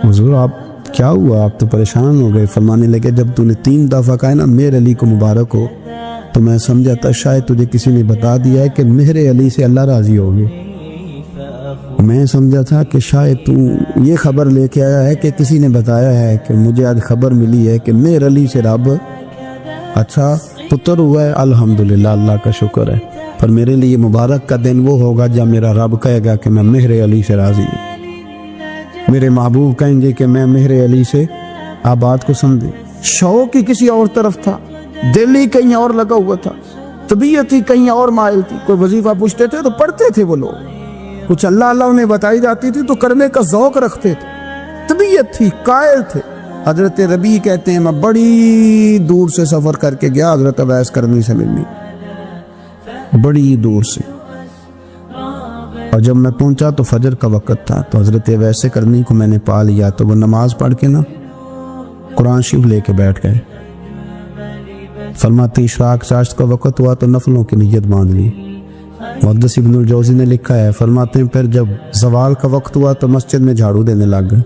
حضور آپ کیا ہوا، آپ تو پریشان ہو گئے۔ فرمانے لگے جب تو نے 3 دفعہ کہا نا میرے علی کو مبارک ہو، تو میں سمجھا تھا شاید تجھے کسی نے بتا دیا ہے کہ میرے علی سے اللہ راضی ہوگی۔ میں سمجھا تھا کہ شاید تو یہ خبر لے کے آیا ہے کہ کسی نے بتایا ہے کہ مجھے آج خبر ملی ہے کہ میرے علی سے رب اچھا پتر ہوا ہے، الحمدللہ اللہ کا شکر ہے، پر میرے لیے مبارک کا دن وہ ہوگا جب میرا رب کہے گا کہ میں میرے علی سے راضی ہوں، میرے محبوب کہیں گے کہ میں میرے علی سے، آپ بات کو سمجھیں۔ شوق ہی کسی اور طرف تھا، دل ہی کہیں اور لگا ہوا تھا، طبیعت ہی کہیں اور مائل تھی۔ کوئی وظیفہ پوچھتے تھے تو پڑھتے تھے وہ لوگ، کچھ اللہ اللہ انہیں بتائی جاتی تھی تو کرنے کا ذوق رکھتے تھے، طبیعت تھی، قائل تھے۔ حضرت ربیع کہتے ہیں میں بڑی دور سے سفر کر کے گیا حضرت اویس کرنی سے ملنی، بڑی دور سے، اور جب میں پہنچا تو فجر کا وقت تھا، تو حضرت اویس کرنی کو میں نے پا لیا، تو وہ نماز پڑھ کے نا قرآن شریف لے کے بیٹھ گئے۔ فرماتے اشراق چاشت کا وقت ہوا تو نفلوں کی نیت باندھ لی۔ محدث ابن الجوزی نے لکھا ہے، فرماتے ہیں پھر جب زوال کا وقت ہوا تو مسجد میں جھاڑو دینے لگ گئے۔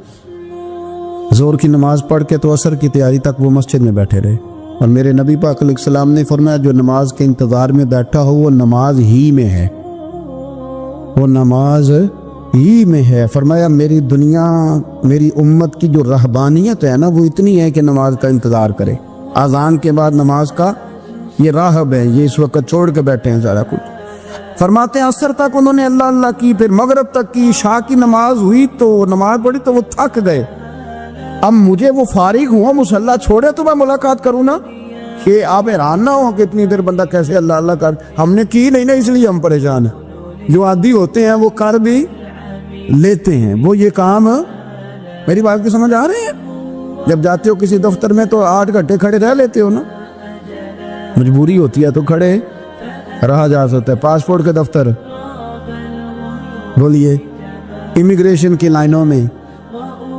ظہر کی نماز پڑھ کے تو عصر کی تیاری تک وہ مسجد میں بیٹھے رہے، اور میرے نبی پاک علیہ السلام نے فرمایا جو نماز کے انتظار میں بیٹھا ہو وہ نماز ہی میں ہے، وہ نماز ہی میں ہے۔ فرمایا میری دنیا میری امت کی جو رہبانیت ہے نا وہ اتنی ہے کہ نماز کا انتظار کرے، اذان کے بعد نماز کا یہ راہب ہے، یہ اس وقت چھوڑ کے بیٹھے ہیں سارا کچھ۔ فرماتے ہیں عصر تک انہوں نے اللہ اللہ کی، پھر مغرب تک کی، عشاء کی نماز ہوئی تو نماز پڑھی تو وہ تھک گئے۔ اب مجھے وہ فارغ ہوا مصلی چھوڑے تو میں ملاقات کروں نا، کہ آپ حیران نہ ہو کہ اتنی دیر بندہ کیسے اللہ اللہ کر، ہم نے کی نہیں نا اس لیے ہم پریشان ہیں۔ جو عادی ہوتے ہیں وہ کر بھی لیتے ہیں، وہ یہ کام، میری بات کی سمجھ آ رہی ہے؟ جب جاتے ہو کسی دفتر میں تو 8 گھنٹے کھڑے رہ لیتے ہو نا، مجبوری ہوتی ہے تو کھڑے رہا جا سکتا ہے۔ پاسپورٹ کے دفتر، بولیے امیگریشن کی لائنوں میں،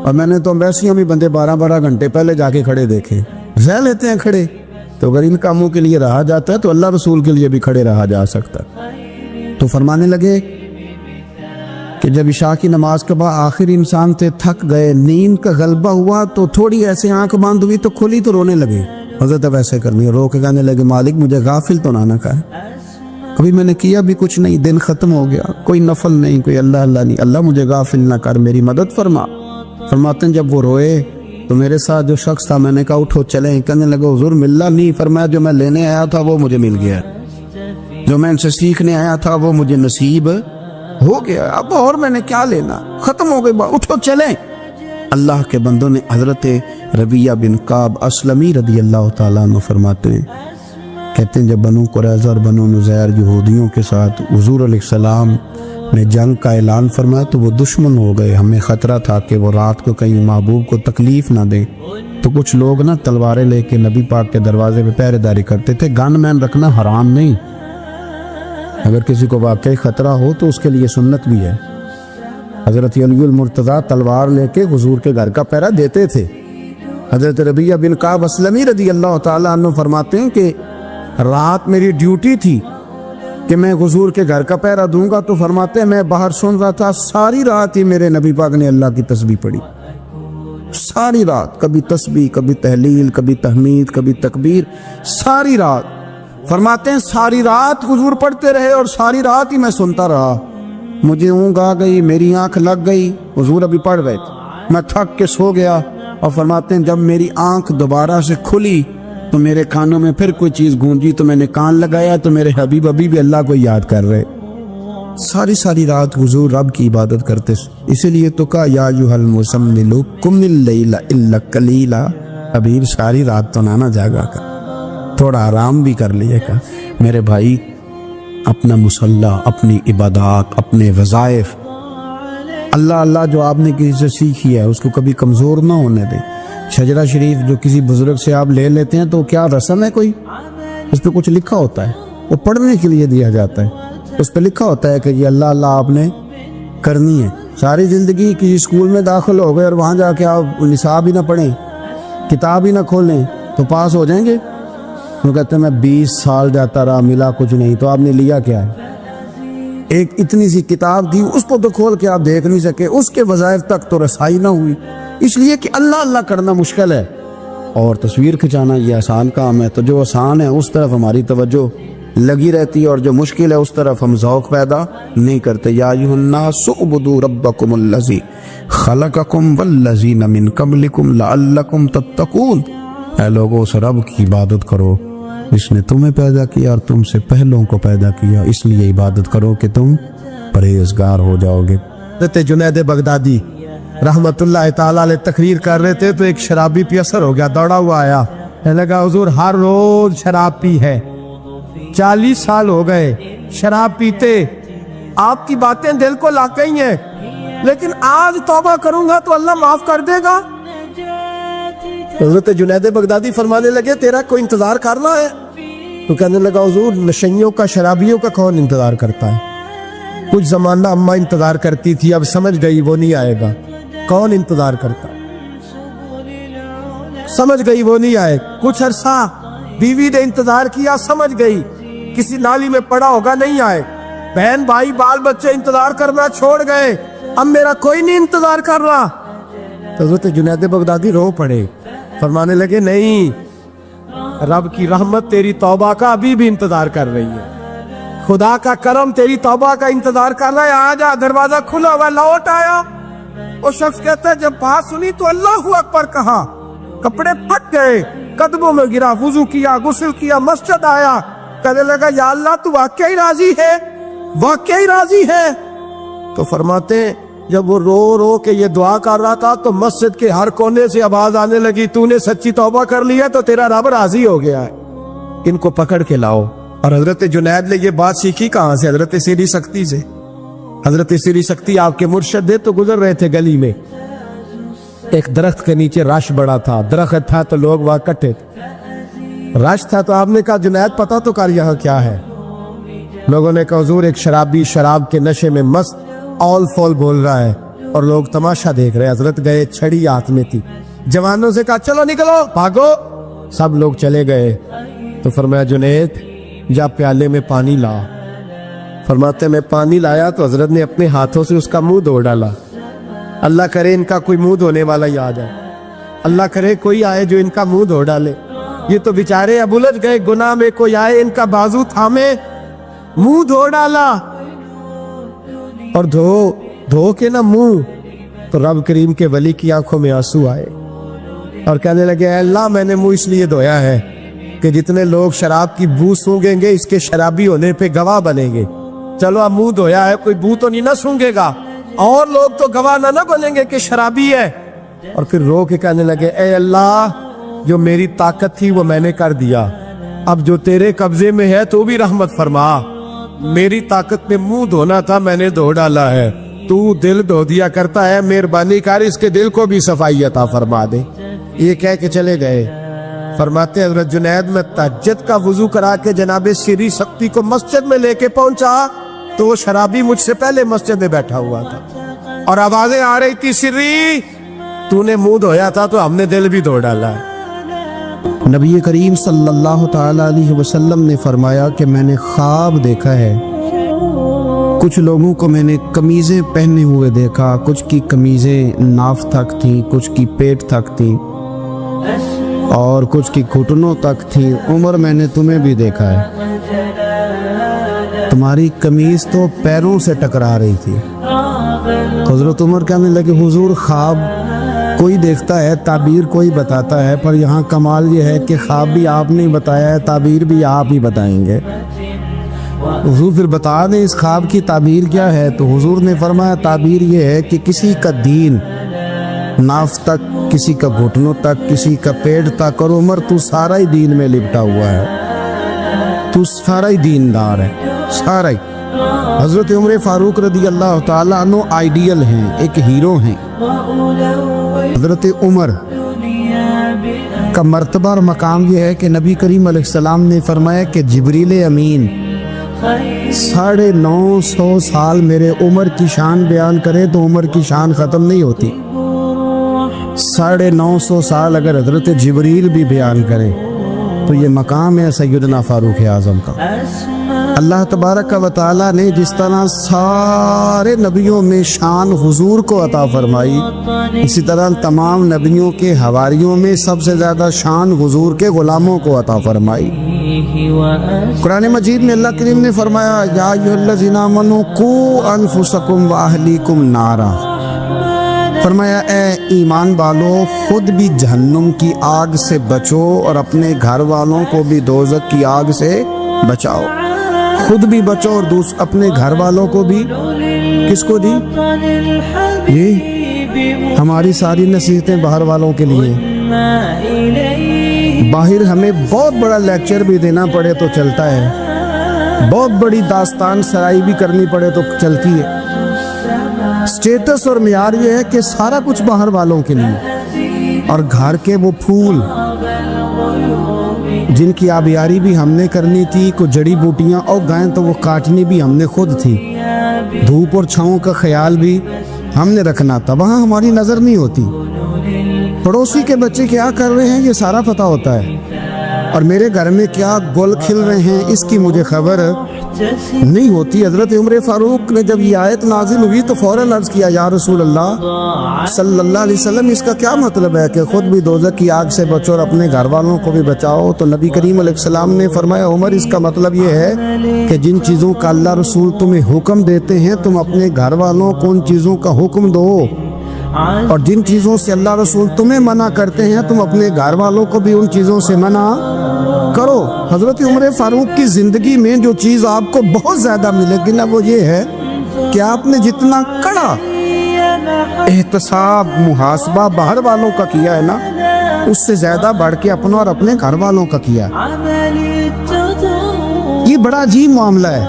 اور میں نے تو ایمبیسیوں میں بندے 12 گھنٹے پہلے جا کے کھڑے دیکھے، رہ لیتے ہیں کھڑے۔ تو اگر ان کاموں کے لیے رہا جاتا ہے تو اللہ رسول کے لیے بھی کھڑے رہا جا سکتا ہے۔ تو فرمانے لگے کہ جب عشاء کی نماز کے بعد آخر انسان سے تھک گئے، نیند کا غلبہ ہوا تو تھوڑی ایسے آنکھ بند ہوئی تو کھلی تو رونے لگے۔ حضرت ویسے کرنی رو کے کہنے لگے مالک مجھے غافل تو نہ کہے، کبھی میں نے کیا بھی کچھ نہیں، دن ختم ہو گیا، کوئی نفل نہیں، کوئی اللہ اللہ نہیں، اللہ مجھے غافل نہ کر، میری مدد فرما۔ فرماتے ہیں جب وہ روئے تو میرے ساتھ جو شخص تھا میں نے کہا اٹھو چلیں، کہنے لگا حضور ملنا نہیں، فرمایا جو میں لینے آیا تھا وہ مجھے مل گیا، جو میں ان سے سیکھنے آیا تھا وہ مجھے نصیب ہو گیا، اب اور میں نے کیا لینا، ختم ہو گئی بات، اٹھو چلیں۔ اللہ کے بندوں نے حضرت ربیعہ بن کعب اسلمی رضی اللہ تعالیٰ عنہ فرماتے ہیں، کہتے ہیں جب بنو قریظہ اور بنو نذیر یہودیوں کے ساتھ حضور علیہ السلام نے جنگ کا اعلان فرمایا تو وہ دشمن ہو گئے، ہمیں خطرہ تھا کہ وہ رات کو کہیں محبوب کو تکلیف نہ دیں، تو کچھ لوگ نا تلواریں لے کے نبی پاک کے دروازے پہ پہرے داری کرتے تھے۔ گن مین رکھنا حرام نہیں، اگر کسی کو واقعی خطرہ ہو تو اس کے لیے سنت بھی ہے۔ حضرت علی المرتضیٰ تلوار لے کے حضور کے گھر کا پہرا دیتے تھے۔ حضرت ربیعہ بن کعب اسلمی رضی اللہ تعالیٰ عنہ فرماتے ہیں کہ رات میری ڈیوٹی تھی کہ میں حضور کے گھر کا پہرا دوں گا، تو فرماتے ہیں میں باہر سن رہا تھا، ساری رات ہی میرے نبی پاک نے اللہ کی تسبیح پڑھی، ساری رات، کبھی تسبیح، کبھی تحلیل، کبھی تحمید، کبھی تکبیر، ساری رات۔ فرماتے ہیں ساری رات حضور پڑھتے رہے اور ساری رات ہی میں سنتا رہا، مجھے اونگ آ گئی، میری آنکھ لگ گئی، حضور ابھی پڑھ رہے تھے، میں تھک کے سو گیا، اور فرماتے ہیں جب میری آنکھ دوبارہ سے کھلی تو میرے کانوں میں پھر کوئی چیز گونجی، تو میں نے کان لگایا تو میرے حبیب ابھی بھی اللہ کو یاد کر رہے۔ ساری رات حضور رب کی عبادت کرتے، اسی لیے تو کہا یا ایھا المزمل قم اللیل الا قلیلا، ابھی ساری رات تو نہ جاگا کر، تھوڑا آرام بھی کر لیے گا۔ میرے بھائی اپنا مصلی، اپنی عبادات، اپنے وظائف، اللہ اللہ جو آپ نے کسی سے سیکھی ہے اس کو کبھی کمزور نہ ہونے دیں۔ شجرہ شریف جو کسی بزرگ سے آپ لے لیتے ہیں تو کیا رسم ہے کوئی؟ اس پہ کچھ لکھا ہوتا ہے، وہ پڑھنے کے لیے دیا جاتا ہے، اس پہ لکھا ہوتا ہے کہ یہ اللہ اللہ آپ نے کرنی ہے. ساری زندگی کسی اسکول میں داخل ہو گئے اور وہاں جا کے آپ نصاب ہی نہ پڑھیں, کتاب ہی نہ کھولیں تو پاس ہو جائیں گے؟ وہ کہتے ہیں میں 20 سال جاتا رہا ملا کچھ نہیں. تو آپ نے لیا کیا ہے؟ ایک اتنی سی کتاب تھی, اس کو تو کھول کے آپ دیکھ نہیں سکے, اس کے وظائف تک تو رسائی نہ ہوئی, اس لیے کہ اللہ اللہ کرنا مشکل ہے اور تصویر کھنچانا یہ آسان کام ہے. تو جو آسان ہے اس طرف ہماری توجہ لگی رہتی ہے اور جو مشکل ہے اس طرف ہم ذوق پیدا نہیں کرتے. یا ایھا الناس اعبدوا ربکم الذی خلقکم والذین من قبلکم لعلکم تتقون. اے لوگوں اس رب کی عبادت کرو جس نے تمہیں پیدا کیا اور تم سے پہلوں کو پیدا کیا, اس لیے عبادت کرو کہ تم پرہیزگار ہو جاؤ گے. حضرت جنید بغدادی رحمت اللہ تعالیٰ علیہ تقریر کر رہے تھے تو ایک شرابی پہ اثر ہو گیا, دوڑا ہوا آیا, کہنے لگا حضور ہر روز شراب پی ہے, 40 سال ہو گئے شراب پیتے, آپ کی باتیں دل کو لا گئی ہیں, لیکن آج توبہ کروں گا تو اللہ معاف کر دے گا. حضرت جنید بغدادی فرمانے لگے تیرا کوئی انتظار کرنا ہے؟ تو کہنے لگا حضور نشیوں کا شرابیوں کا کون انتظار کرتا ہے؟ کچھ زمانہ اماں انتظار کرتی تھی, اب سمجھ گئی وہ نہیں آئے گا. کون انتظار کرتا؟ سمجھ گئی وہ نہیں آئے. کچھ عرصہ بیوی نے انتظار کیا, سمجھ گئی کسی نالی میں پڑا ہوگا نہیں آئے. بہن بھائی بال بچے انتظار کرنا چھوڑ گئے, اب میرا کوئی نہیں انتظار کر رہا. تو حضرت جنید بغدادی رو پڑے, فرمانے لگے نہیں, رب کی رحمت تیری توبہ کا ابھی بھی انتظار کر رہی ہے, خدا کا کرم تیری توبہ کا انتظار کر رہا ہے. آ جا, دروازہ کھلا ہوا, لوٹ آیا. وہ شخص کہتا ہے جب بات سنی تو اللہ اکبر کہا, کپڑے پھٹ گئے, قدموں میں گرا, وضو کیا, غسل کیا, مسجد آیا, کہنے لگا یا اللہ تو واقعی راضی ہے, واقعی راضی ہے. تو فرماتے ہیں جب وہ رو رو کے یہ دعا کر رہا تھا تو مسجد کے ہر کونے سے آواز آنے لگی تو نے سچی توبہ کر لی ہے تو تیرا رب راضی ہو گیا ہے, ان کو پکڑ کے لاؤ. اور حضرت جنید نے یہ بات سیکھی کہاں سے؟ حضرت سری سکتی سے. حضرت سری سکتی آپ کے مرشد تھے, تو گزر رہے تھے گلی میں, ایک درخت کے نیچے رش بڑا تھا, درخت تھا تو لوگ وہاں کٹے تھے, رش تھا. تو آپ نے کہا جنید پتہ تو کر یہاں کیا ہے؟ لوگوں نے کہا حضور ایک شرابی شراب کے نشے میں مست آل فول بول رہا ہے اور لوگ تماشا دیکھ رہے. حضرت گئے, چھڑی ہاتھ میں تھی, جوانوں سے کہا چلو نکلو بھاگو. سب لوگ چلے گئے. تو فرمایا جنید جا پیالے میں پانی لا. فرماتے میں پانی لایا تو حضرت نے اپنے ہاتھوں سے اس کا منہ دھو ڈالا. اللہ کرے ان کا کوئی منہ دھونے والا یاد ہے, اللہ کرے کوئی آئے جو ان کا منہ دھو ڈالے. یہ تو بیچارے اب الجھ گئے گناہ میں, کوئی آئے ان کا بازو تھامے, منہ دھو ڈالا. اور دھو کے نا منہ, تو رب کریم کے ولی کی آنکھوں میں آنسو آئے اور کہنے لگے اے اللہ میں نے منہ اس لیے دھویا ہے کہ جتنے لوگ شراب کی بو سونگیں گے اس کے شرابی ہونے پہ گواہ بنیں گے. چلو اب منہ دھویا ہے, کوئی بو تو نہیں نہ سونگے گا, اور لوگ تو گواہ نہ بنیں گے کہ شرابی ہے. اور پھر رو کے کہنے لگے اے اللہ جو میری طاقت تھی وہ میں نے کر دیا, اب جو تیرے قبضے میں ہے تو بھی رحمت فرما. میری طاقت میں منہ دھونا تھا, میں نے دھو ڈالا ہے, تو دل دھو دیا کرتا ہے, مہربانی کر اس کے دل کو بھی صفائی عطا فرما دے. یہ کہہ کے چلے گئے. فرماتے حضرت جنید میں تہجد کا وضو کرا کے جناب سری سکتی کو مسجد میں لے کے پہنچا تو وہ شرابی مجھ سے پہلے مسجد میں بیٹھا ہوا تھا اور آوازیں آ رہی تھی سری تو نے منہ دھویا تھا تو ہم نے دل بھی دھو ڈالا ہے. نبی کریم صلی اللہ تعالی علیہ وسلم نے فرمایا کہ میں نے خواب دیکھا ہے, کچھ لوگوں کو میں نے قمیضیں پہنے ہوئے دیکھا, کچھ کی قمیضیں ناف تک تھیں, کچھ کی پیٹ تک تھیں اور کچھ کی گھٹنوں تک تھی. عمر میں نے تمہیں بھی دیکھا ہے, تمہاری قمیض تو پیروں سے ٹکرا رہی تھی. حضرت عمر کہنے لگے حضور خواب کوئی دیکھتا ہے, تعبیر کوئی بتاتا ہے, پر یہاں کمال یہ ہے کہ خواب بھی آپ نے بتایا ہے, تعبیر بھی آپ ہی بتائیں گے. حضور پھر بتا دیں اس خواب کی تعبیر کیا ہے. تو حضور نے فرمایا تعبیر یہ ہے کہ کسی کا دین ناف تک, کسی کا گھٹنوں تک, کسی کا پیٹ تک, اور عمر تو سارا ہی دین میں لپٹا ہوا ہے, تو سارا ہی دیندار ہے, سارا ہی. حضرت عمر فاروق رضی اللہ تعالیٰ عنہ آئیڈیل ہیں, ایک ہیرو ہیں. حضرت عمر کا مرتبہ اور مقام یہ ہے کہ نبی کریم علیہ السلام نے فرمایا کہ جبریل امین 950 سال میرے عمر کی شان بیان کرے تو عمر کی شان ختم نہیں ہوتی. 950 سال اگر حضرت جبریل بھی بیان کرے تو یہ مقام ہے سیدنا فاروق اعظم کا. اللہ تبارک و تعالیٰ نے جس طرح سارے نبیوں میں شان حضور کو عطا فرمائی، اسی طرح تمام نبیوں کے حواریوں میں سب سے زیادہ شان حضور کے غلاموں کو عطا فرمائی. قرآن مجید میں اللہ کریم نے فرمایا یا ایھا الذین آمنوا قوا انفسکم واہلیکم نارا. فرمایا اے ایمان والو خود بھی جہنم کی آگ سے بچو اور اپنے گھر والوں کو بھی دوزخ کی آگ سے بچاؤ. خود بھی بچو اور اپنے گھر والوں کو بھی. کس کو دی؟ یہ ہماری ساری نصیحتیں باہر والوں کے لیے. باہر ہمیں بہت بڑا لیکچر بھی دینا پڑے تو چلتا ہے، بہت بڑی داستان سرائی بھی کرنی پڑے تو چلتی ہے. سٹیٹس اور معیار یہ ہے کہ سارا کچھ باہر والوں کے لیے، اور گھر کے وہ پھول جن کی آبیاری بھی ہم نے کرنی تھی، کو جڑی بوٹیاں اور گائیں تو وہ کاٹنی بھی ہم نے خود تھی. دھوپ اور چھاؤں کا خیال بھی ہم نے رکھنا تھا، وہاں ہماری نظر نہیں ہوتی. پڑوسی کے بچے کیا کر رہے ہیں یہ سارا پتہ ہوتا ہے، اور میرے گھر میں کیا گل کھل رہے ہیں اس کی مجھے خبر نہیں ہوتی. حضرت عمر فاروق نے جب یہ آیت نازل ہوئی تو فوراً عرض کیا یا رسول اللہ صلی اللہ علیہ وسلم اس کا کیا مطلب ہے کہ خود بھی دوزخ کی آگ سے بچو اور اپنے گھر والوں کو بھی بچاؤ. تو نبی کریم علیہ السلام نے فرمایا عمر اس کا مطلب یہ ہے کہ جن چیزوں کا اللہ رسول تمہیں حکم دیتے ہیں تم اپنے گھر والوں کو ان چیزوں کا حکم دو، اور جن چیزوں سے اللہ رسول تمہیں منع کرتے ہیں تم اپنے گھر والوں کو بھی ان چیزوں سے منع کرو. حضرت عمر فاروق کی زندگی میں جو چیز آپ کو بہت زیادہ ملے گی نا وہ یہ ہے کہ آپ نے جتنا کڑا احتساب محاسبہ باہر والوں کا کیا ہے نا اس سے زیادہ بڑھ کے اپنوں اور اپنے گھر والوں کا کیا. یہ بڑا عجیب معاملہ ہے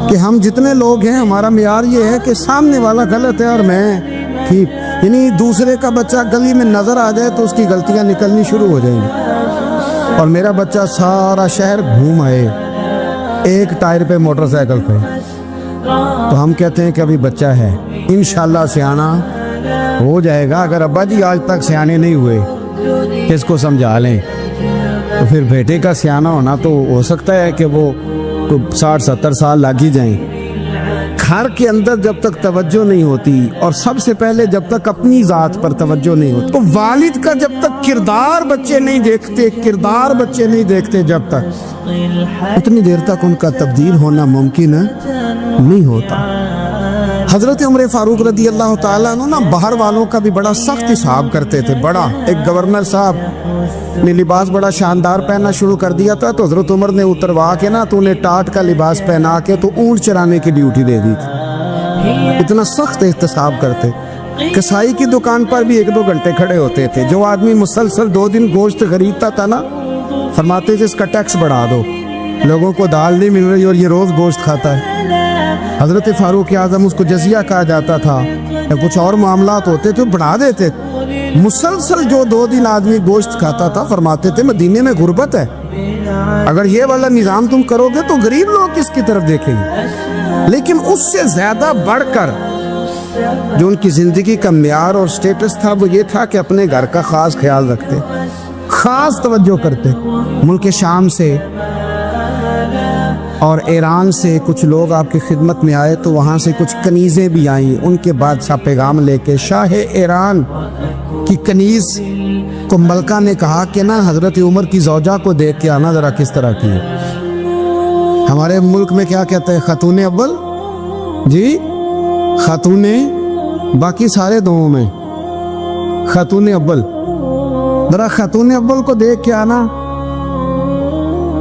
کہ ہم جتنے لوگ ہیں ہمارا معیار یہ ہے کہ سامنے والا غلط ہے اور میں ٹھیک. یعنی دوسرے کا بچہ گلی میں نظر آ جائے تو اس کی غلطیاں نکلنی شروع ہو جائیں گی، اور میرا بچہ سارا شہر گھوم آئے ایک ٹائر پہ موٹر سائیکل پہ تو ہم کہتے ہیں کہ ابھی بچہ ہے، انشاءاللہ سیانا ہو جائے گا. اگر ابا جی آج تک سیانے نہیں ہوئے اس کو سمجھا لیں تو پھر بیٹے کا سیانا ہونا تو ہو سکتا ہے کہ وہ 60-70 سال لگ ہی جائیں. گھر کے اندر جب تک توجہ نہیں ہوتی اور سب سے پہلے جب تک اپنی ذات پر توجہ نہیں ہوتی، تو والد کا جب تک کردار بچے نہیں دیکھتے جب تک اتنی دیر تک ان کا تبدیل ہونا ممکن نہیں ہوتا. حضرت عمر فاروق رضی اللہ تعالیٰ عنہ نا باہر والوں کا بھی بڑا سخت حساب کرتے تھے. بڑا ایک گورنر صاحب نے لباس بڑا شاندار پہننا شروع کر دیا تھا تو حضرت عمر نے اتروا کے نا تو انہیں ٹاٹ کا لباس پہنا کے تو اونٹ چرانے کی ڈیوٹی دے دی تھی. اتنا سخت احتساب کرتے. کسائی کی دکان پر بھی 1-2 گھنٹے کھڑے ہوتے تھے. جو آدمی مسلسل 2 دن گوشت خریدتا تھا نا فرماتے تھے اس کا ٹیکس بڑھا دو، لوگوں کو دال نہیں مل رہی اور یہ روز گوشت کھاتا ہے. حضرت فاروق اعظم اس کو جزیہ کہا جاتا تھا یا کچھ اور معاملات ہوتے تھے بڑھا دیتے. مسلسل جو 2 دن آدمی گوشت کھاتا تھا فرماتے تھے مدینے میں غربت ہے، اگر یہ والا نظام تم کرو گے تو غریب لوگ کس کی طرف دیکھیں گے. لیکن اس سے زیادہ بڑھ کر جو ان کی زندگی کا معیار اور سٹیٹس تھا وہ یہ تھا کہ اپنے گھر کا خاص خیال رکھتے، خاص توجہ کرتے. ملک شام سے اور ایران سے کچھ لوگ آپ کی خدمت میں آئے تو وہاں سے کچھ کنیزیں بھی آئیں. ان کے بادشاہ پیغام لے کے شاہ ایران کی کنیز کو ملکہ نے کہا کہ نا حضرت عمر کی زوجہ کو دیکھ کے آنا ذرا کس طرح کی ہے. ہمارے ملک میں کیا کہتے ہیں خاتون اول، جی خاتون، باقی سارے دونوں میں خاتون اول. ذرا خاتون اول کو دیکھ کے آنا.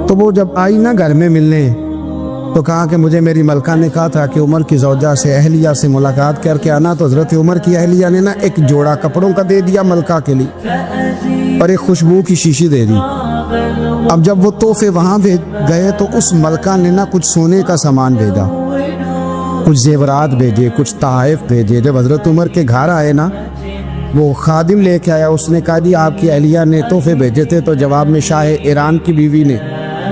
تو وہ جب آئی نا گھر میں ملنے تو کہا کہ مجھے میری ملکہ نے کہا تھا کہ عمر کی زوجہ سے اہلیہ سے ملاقات کر کے آنا. تو حضرت عمر کی اہلیہ نے نا ایک جوڑا کپڑوں کا دے دیا ملکہ کے لیے اور ایک خوشبو کی شیشی دے دی. اب جب وہ تحفے وہاں گئے تو اس ملکہ نے نا کچھ سونے کا سامان بھیجا، کچھ زیورات بھیجے، کچھ تحائف بھیجے. جب حضرت عمر کے گھر آئے نا وہ خادم لے کے آیا، اس نے کہا جی آپ کی اہلیہ نے تحفے بھیجے تھے. تو جواب میں شاہ ایران کی بیوی نے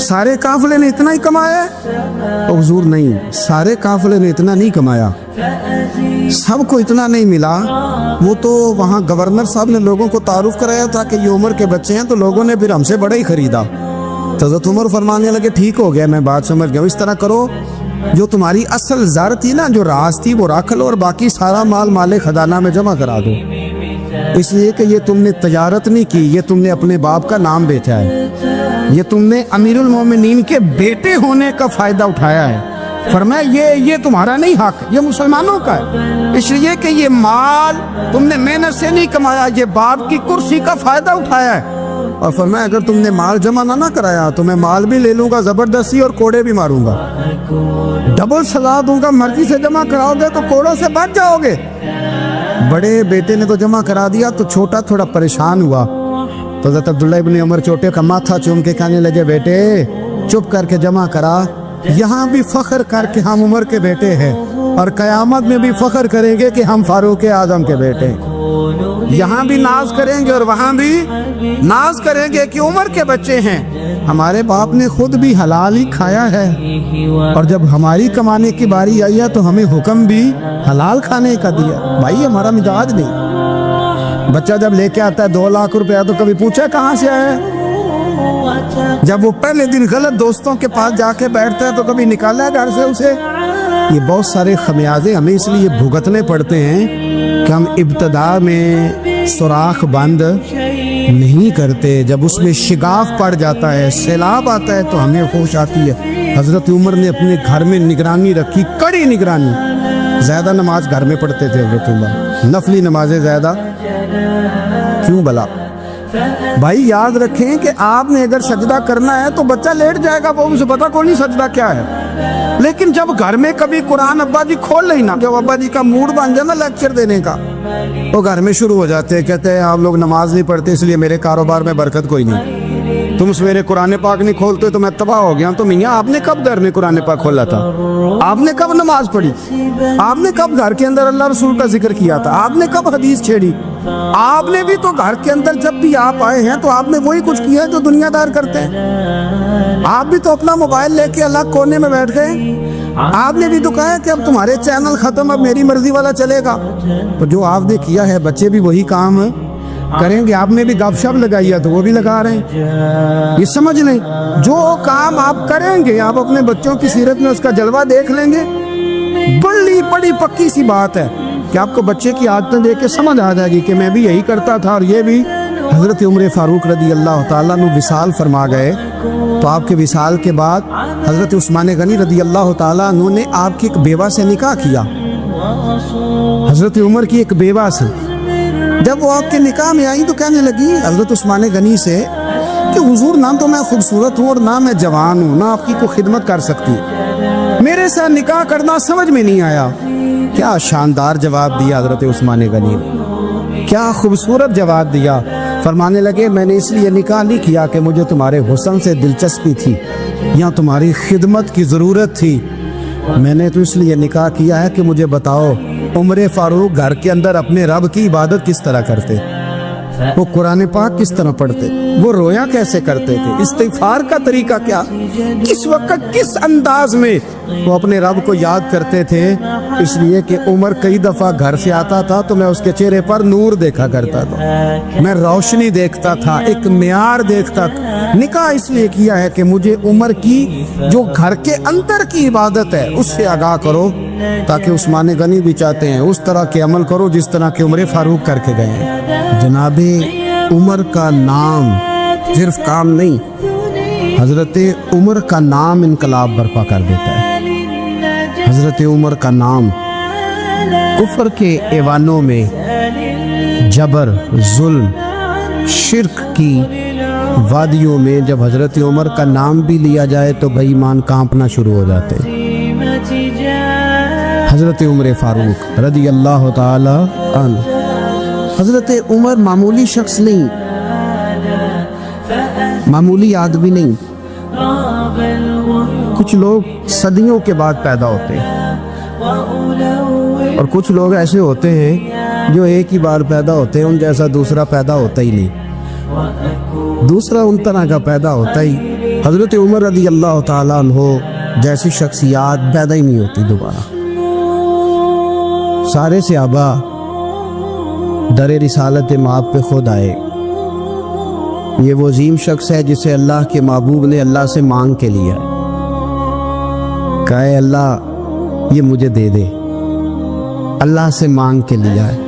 سارے قافلے نے اتنا ہی کمایا ہے؟ تو حضور نہیں، سارے قافلے نے اتنا نہیں کمایا، سب کو اتنا نہیں ملا۔ وہ تو وہاں گورنر صاحب نے لوگوں کو تعارف کرایا تھا کہ یہ عمر کے بچے ہیں، تو لوگوں نے پھر ہم سے بڑا ہی خریدا۔ تو حضرت عمر فرمانے لگے ٹھیک ہو گیا، میں بات سمجھ گیا، اس طرح کرو جو تمہاری اصل زر تھی نا، جو راز تھی، وہ رکھ لو اور باقی سارا مال مال خزانہ میں جمع کرا دو، اس لیے کہ یہ تم نے تجارت نہیں کی، یہ تم نے اپنے باپ کا نام بیچا ہے، یہ تم نے امیر المومنین کے بیٹے ہونے کا فائدہ اٹھایا ہے۔ فرمایا یہ تمہارا نہیں حق، یہ مسلمانوں کا ہے، اس لیے کہ یہ مال تم نے محنت سے نہیں کمایا، یہ باپ کی کرسی کا فائدہ اٹھایا ہے۔ اور فرمایا اگر تم نے مال جمع نہ کرایا تو میں مال بھی لے لوں گا زبردستی اور کوڑے بھی ماروں گا، ڈبل سزا دوں گا، مرضی سے جمع کراؤ گے تو کوڑوں سے بچ جاؤ گے۔ بڑے بیٹے نے تو جمع کرا دیا تو چھوٹا تھوڑا پریشان ہوا، تو حضرت عبداللہ ابن عمر چھوٹے کا ماتھا چوم کے کہنے لگے بیٹے چپ کر کے جمع کرا، یہاں بھی فخر کر کے ہم عمر کے بیٹے ہیں اور قیامت میں بھی فخر کریں گے کہ ہم فاروق اعظم کے بیٹے ہیں، یہاں بھی ناز کریں گے اور وہاں بھی ناز کریں گے کہ عمر کے بچے ہیں۔ ہمارے باپ نے خود بھی حلال ہی کھایا ہے، اور جب ہماری کمانے کی باری آئی ہے تو ہمیں حکم بھی حلال کھانے کا دیا۔ بھائی ہمارا مزاج نہیں، بچہ جب لے کے آتا ہے 2 لاکھ روپیہ تو کبھی پوچھا کہاں سے آیا ہے؟ جب وہ پہلے دن غلط دوستوں کے پاس جا کے بیٹھتا ہے تو کبھی نکالا ہے گھر سے اسے؟ یہ بہت سارے خمیازے ہمیں اس لیے بھگتنے پڑتے ہیں کہ ہم ابتدا میں سوراخ بند نہیں کرتے، جب اس میں شگاف پڑ جاتا ہے، سیلاب آتا ہے تو ہمیں ہوش آتی ہے۔ حضرت عمر نے اپنے گھر میں نگرانی رکھی، کڑی نگرانی، زیادہ نماز گھر میں پڑھتے تھے حضرت عمر، نفلی نمازیں زیادہ کیوں بلا؟ بھائی یاد رکھیں کہ آپ نے اگر سجدہ کرنا ہے تو بچہ لیٹ جائے گا، وہ اسے پتا کوئی نہیں سجدہ کیا ہے، لیکن جب گھر میں کبھی قرآن ابا جی کھول لیں نا، جب ابا جی کا موڈ بن جائے نا لیکچر دینے کا، وہ گھر میں شروع ہو جاتے ہیں، کہتے ہیں آپ لوگ نماز نہیں پڑھتے اس لیے میرے کاروبار میں برکت کوئی نہیں، تم سویرے قرآن پاک نہیں کھولتے تو میں تباہ ہو گیا۔ تو میاں آپ نے کب گھر میں قرآن پاک کھولا تھا؟ آپ نے کب نماز پڑھی؟ آپ نے کب گھر کے اندر اللہ رسول کا ذکر کیا تھا؟ آپ نے کب حدیث چھیڑی؟ آپ نے بھی تو گھر کے اندر جب بھی آپ آئے ہیں تو آپ نے وہی کچھ کیا ہے جو دنیا دار کرتے ہیں، آپ بھی تو اپنا موبائل لے کے الگ کونے میں بیٹھ گئے، آپ نے بھی تو کہا ہے کہ اب تمہارے چینل ختم، اب میری مرضی والا چلے گا، تو جو آپ نے کیا ہے بچے بھی وہی کام کریں گے۔ آپ نے بھی گپ شپ لگائی ہے تو وہ بھی لگا رہے ہیں، یہ سمجھ لیں جو کام آپ کریں گے آپ اپنے بچوں کی سیرت میں اس کا جلوہ دیکھ لیں گے۔ بڑی پکی سی بات ہے کہ آپ کو بچے کی عادتیں دیکھ کے سمجھ آ جائے گی کہ میں بھی یہی کرتا تھا۔ اور یہ بھی حضرت عمر فاروق رضی اللہ تعالیٰ عنہ وصال فرما گئے، تو آپ کے وصال کے بعد حضرت عثمان غنی رضی اللہ تعالیٰ عنہ نے آپ کی ایک بیوہ سے نکاح کیا، حضرت عمر کی ایک بیوہ سے۔ جب وہ آپ کے نکاح میں آئی تو کہنے لگی حضرت عثمان غنی سے کہ حضور نہ تو میں خوبصورت ہوں اور نہ میں جوان ہوں، نہ آپ کی کوئی خدمت کر سکتی، میرے ساتھ نکاح کرنا سمجھ میں نہیں آیا۔ کیا شاندار جواب دیا حضرت عثمان غنی نے، کیا خوبصورت جواب دیا۔ فرمانے لگے میں نے اس لیے نکاح نہیں کیا کہ مجھے تمہارے حسن سے دلچسپی تھی یا تمہاری خدمت کی ضرورت تھی، میں نے تو اس لیے نکاح کیا ہے کہ مجھے بتاؤ عمر فاروق گھر کے اندر اپنے رب کی عبادت کس طرح کرتے، وہ قرآن پاک کس طرح پڑھتے، وہ رویا کیسے کرتے تھے، استغفار کا طریقہ کیا، کس وقت کس انداز میں وہ اپنے رب کو یاد کرتے تھے۔ اس لیے کہ عمر کئی دفعہ گھر سے آتا تھا تو میں اس کے چہرے پر نور دیکھا کرتا تھا، میں روشنی دیکھتا تھا، ایک معیار دیکھتا تھا۔ نکاح اس لیے کیا ہے کہ مجھے عمر کی جو گھر کے اندر کی عبادت ہے اس سے آگاہ کرو، تاکہ عثمان غنی بھی چاہتے ہیں اس طرح کے عمل کرو جس طرح کہ عمر فاروق کر کے گئے ہیں۔ جناب عمر کا نام صرف کام نہیں، حضرت عمر کا نام انقلاب برپا کر دیتا ہے۔ حضرت عمر کا نام کفر کے ایوانوں میں جبر، ظلم، شرک کی وادیوں میں جب حضرت عمر کا نام بھی لیا جائے تو بے ایمان کانپنا شروع ہو جاتے ہیں۔ حضرت عمر فاروق رضی اللہ تعالی عنہ، حضرت عمر معمولی شخص نہیں، معمولی آدمی نہیں۔ کچھ لوگ صدیوں کے بعد پیدا ہوتے ہیں اور کچھ لوگ ایسے ہوتے ہیں جو ایک ہی بار پیدا ہوتے ہیں، ان جیسا دوسرا پیدا ہوتا ہی نہیں، دوسرا ان طرح کا پیدا ہوتا ہی حضرت عمر رضی اللہ تعالیٰ عنہ جیسی شخصیات پیدا ہی نہیں ہوتی دوبارہ. سارے صحابہ در رسالت مآب پہ خود آئے. یہ وہ عظیم شخص ہے جسے اللہ کے محبوب نے اللہ سے مانگ کے لیا. کہا اے اللہ یہ مجھے دے دے. اللہ سے مانگ کے لیا ہے.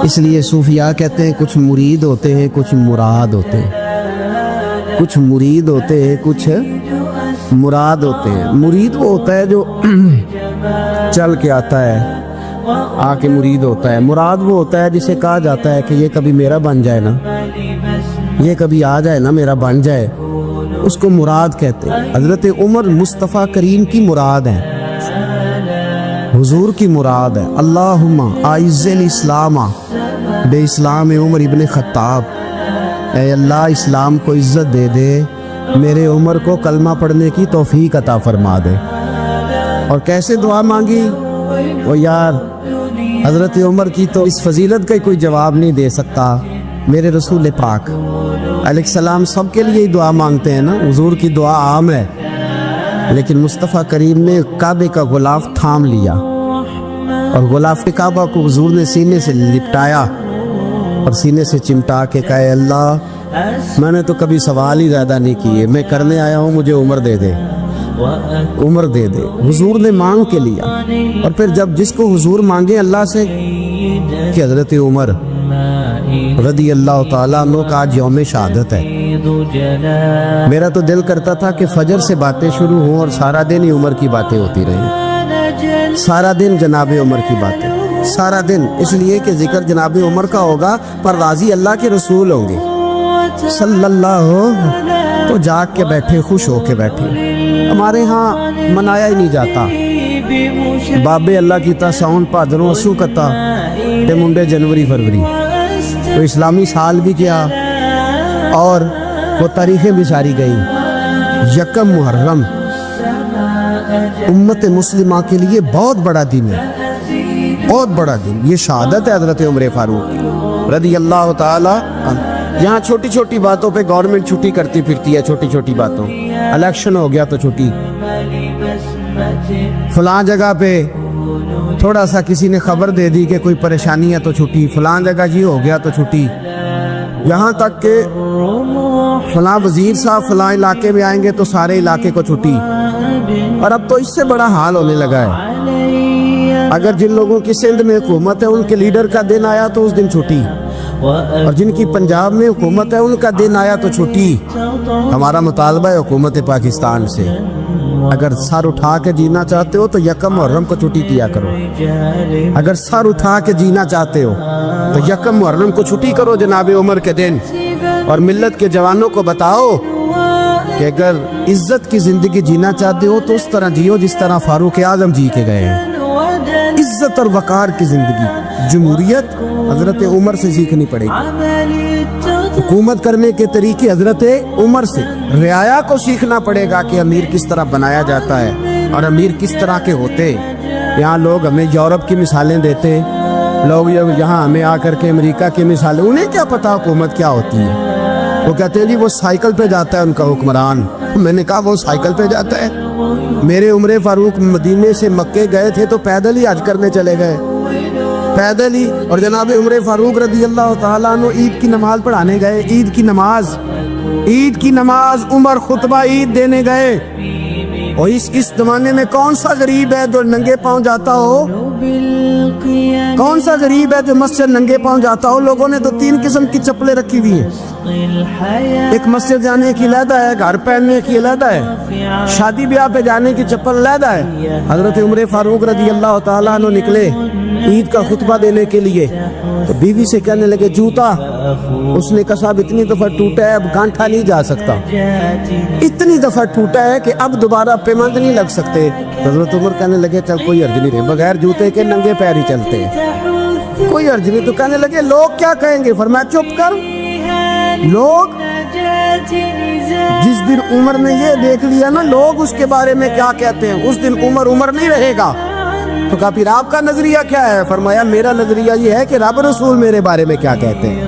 اس لیے صوفیاء کہتے ہیں کچھ مرید ہوتے ہیں کچھ مراد ہوتے ہیں. کچھ مرید ہوتے ہیں کچھ مراد ہوتے ہیں. مرید وہ ہوتا ہے جو چل کے آتا ہے آ کے مرید ہوتا ہے. مراد وہ ہوتا ہے جسے کہا جاتا ہے کہ یہ کبھی میرا بن جائے نا, یہ کبھی آ جائے نا, میرا بن جائے, اس کو مراد کہتے ہیں. حضرت عمر مصطفیٰ کریم کی مراد ہیں, حضور کی مراد ہے. اللہم اعز الاسلام بے اسلام عمر ابن خطاب. اے اللہ اسلام کو عزت دے دے, میرے عمر کو کلمہ پڑھنے کی توفیق عطا فرما دے. اور کیسے دعا مانگی؟ وہ یار حضرت عمر کی تو اس فضیلت کا کوئی جواب نہیں دے سکتا. میرے رسول پاک علیہ السلام سب کے لیے ہی دعا مانگتے ہیں نا, حضور کی دعا عام ہے, لیکن مصطفیٰ کریم نے کعبے کا غلاف تھام لیا اور غلاف کعبہ کو حضور نے سینے سے لپٹایا اور سینے سے چمٹا کے کہا اے اللہ میں نے تو کبھی سوال ہی زیادہ نہیں کیے, میں کرنے آیا ہوں, مجھے عمر دے دے, عمر دے دے. حضور نے مانگ کے لیا. اور پھر جب جس کو حضور مانگے اللہ سے کہ حضرت عمر رضی اللہ تعالیٰ عنہ کا آج یوم شہادت ہے, میرا تو دل کرتا تھا کہ فجر سے باتیں شروع ہوں اور سارا دن ہی عمر کی باتیں ہوتی رہیں, سارا دن جناب عمر کی باتیں, سارا دن. اس لیے کہ ذکر جناب عمر کا ہوگا پر راضی اللہ کے رسول ہوں گے صلی اللہ, تو جاگ کے بیٹھے, خوش ہو کے بیٹھے. ہمارے ہاں منایا ہی نہیں جاتا بابے اللہ کی تا ساؤن پادروں اسو کتا تے منڈے جنوری فروری. تو اسلامی سال بھی کیا اور وہ تاریخیں بھی ساری گئی. یکم محرم امت مسلمہ کے لیے بہت بڑا دن ہے, بہت بڑا دن. یہ شہادت ہے حضرت عمر فاروق رضی اللہ تعالی عنہ. یہاں چھوٹی چھوٹی باتوں پہ گورنمنٹ چھٹی کرتی پھرتی ہے, چھوٹی چھوٹی باتوں. الیکشن ہو گیا تو چھٹی, فلاں جگہ پہ تھوڑا سا کسی نے خبر دے دی کہ کوئی پریشانی ہے تو چھٹی, فلاں جگہ جی ہو گیا تو چھٹی. یہاں تک کہ فلاں وزیر صاحب فلاں علاقے میں آئیں گے تو سارے علاقے کو چھٹی. اور اب تو اس سے بڑا حال ہونے لگا ہے, اگر جن لوگوں کی سندھ میں حکومت ہے ان کے لیڈر کا دن آیا تو اس دن چھٹی, اور جن کی پنجاب میں حکومت ہے ان کا دن آیا تو چھٹی. ہمارا مطالبہ ہے حکومت پاکستان سے, اگر سر اٹھا کے جینا چاہتے ہو تو یکم محرم کو چھٹی کیا کرو. اگر سر اٹھا کے جینا چاہتے ہو تو یکم محرم کو چھٹی کرو جناب عمر کے دن. اور ملت کے جوانوں کو بتاؤ کہ اگر عزت کی زندگی جینا چاہتے ہو تو اس طرح جیو جس طرح فاروق اعظم جی کے گئے ہیں. عزت اور وقار کی زندگی, جمہوریت حضرت عمر سے سیکھنی پڑے گی. حکومت کرنے کے طریقے حضرت عمر سے, رعایا کو سیکھنا پڑے گا کہ امیر کس طرح بنایا جاتا ہے اور امیر کس طرح کے ہوتے. یہاں لوگ ہمیں یورپ کی مثالیں دیتے, لوگ یہاں ہمیں آ کر کے امریکہ کی مثالیں, انہیں کیا پتا حکومت کیا ہوتی ہے. وہ کہتے ہیں جی وہ سائیکل پہ جاتا ہے ان کا حکمران. میں نے کہا وہ سائیکل پہ جاتا ہے, میرے عمر فاروق مدینے سے مکے گئے تھے تو پیدل ہی حج کرنے چلے گئے, پیدل ہی. اور جناب عمر فاروق رضی اللہ تعالیٰ عنہ عید کی نماز پڑھانے گئے, عید کی نماز, عید کی نماز عمر خطبہ عید دینے گئے. اور اس زمانے میں کون سا غریب ہے جو ننگے پاؤں جاتا ہو, کون سا غریب ہے جو مسجد ننگے پاؤں جاتا ہو. لوگوں نے تو 3 قسم کی چپلیں رکھی ہوئی ہیں, ایک مسجد جانے کی علیحدہ ہے, گھر پہننے کی علیحدہ ہے, شادی بیاہ پہ جانے کی چپل علیحدہ ہے. حضرت عمر فاروق رضی اللہ تعالیٰ عنہ نکلے عید کا خطبہ دینے کے لیے تو بیوی سے کہنے لگے جوتا. اس نے کہا صاحب اتنی دفعہ ٹوٹا ہے اب گانٹھا نہیں جا سکتا, اتنی دفعہ ٹوٹا ہے کہ اب دوبارہ پیمند نہیں لگ سکتے. حضرت عمر کہنے لگے چل کوئی حرج نہیں رہے, بغیر جوتے کے ننگے پیر ہی چلتے ہیں, کوئی حرج نہیں. تو کہنے لگے لوگ کیا کہیں گے. فرمایا چپ کر, لوگ جس دن عمر نے یہ دیکھ لیا نا لوگ اس کے بارے میں کیا کہتے ہیں, اس دن عمر عمر نہیں رہے گا. تو کہا پھر آپ کا نظریہ کیا ہے. فرمایا میرا نظریہ یہ ہے کہ رب رسول میرے بارے میں کیا کہتے ہیں.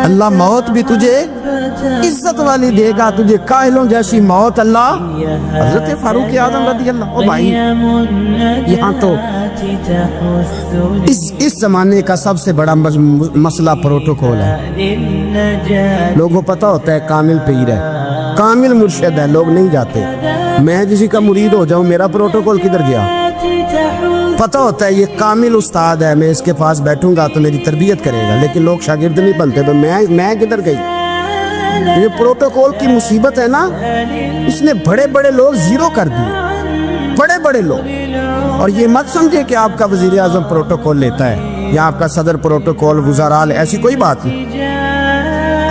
اللہ موت بھی تجھے عزت والی دے گا, تجھے کاہلوں جیسی موت اللہ. حضرت فاروق اعظم رضی اللہ. او بھائی یہاں تو اس زمانے کا سب سے بڑا مسئلہ پروٹوکول ہے. لوگوں کو پتہ ہوتا ہے کامل پیر ہے, کامل مرشد ہے, لوگ نہیں جاتے. میں کسی کا مرید ہو جاؤں, میرا پروٹوکول کدھر گیا؟ پتہ ہوتا ہے یہ کامل استاد ہے, میں اس کے پاس بیٹھوں گا تو میری تربیت کرے گا, لیکن لوگ شاگرد نہیں بنتے. تو میں کدھر گئی؟ یہ پروٹوکول کی مصیبت ہے نا, اس نے بڑے بڑے لوگ زیرو کر دیے, بڑے بڑے لوگ. اور یہ مت سمجھے کہ آپ کا وزیر اعظم پروٹوکول لیتا ہے یا آپ کا صدر پروٹوکول, وزراء, ایسی کوئی بات نہیں.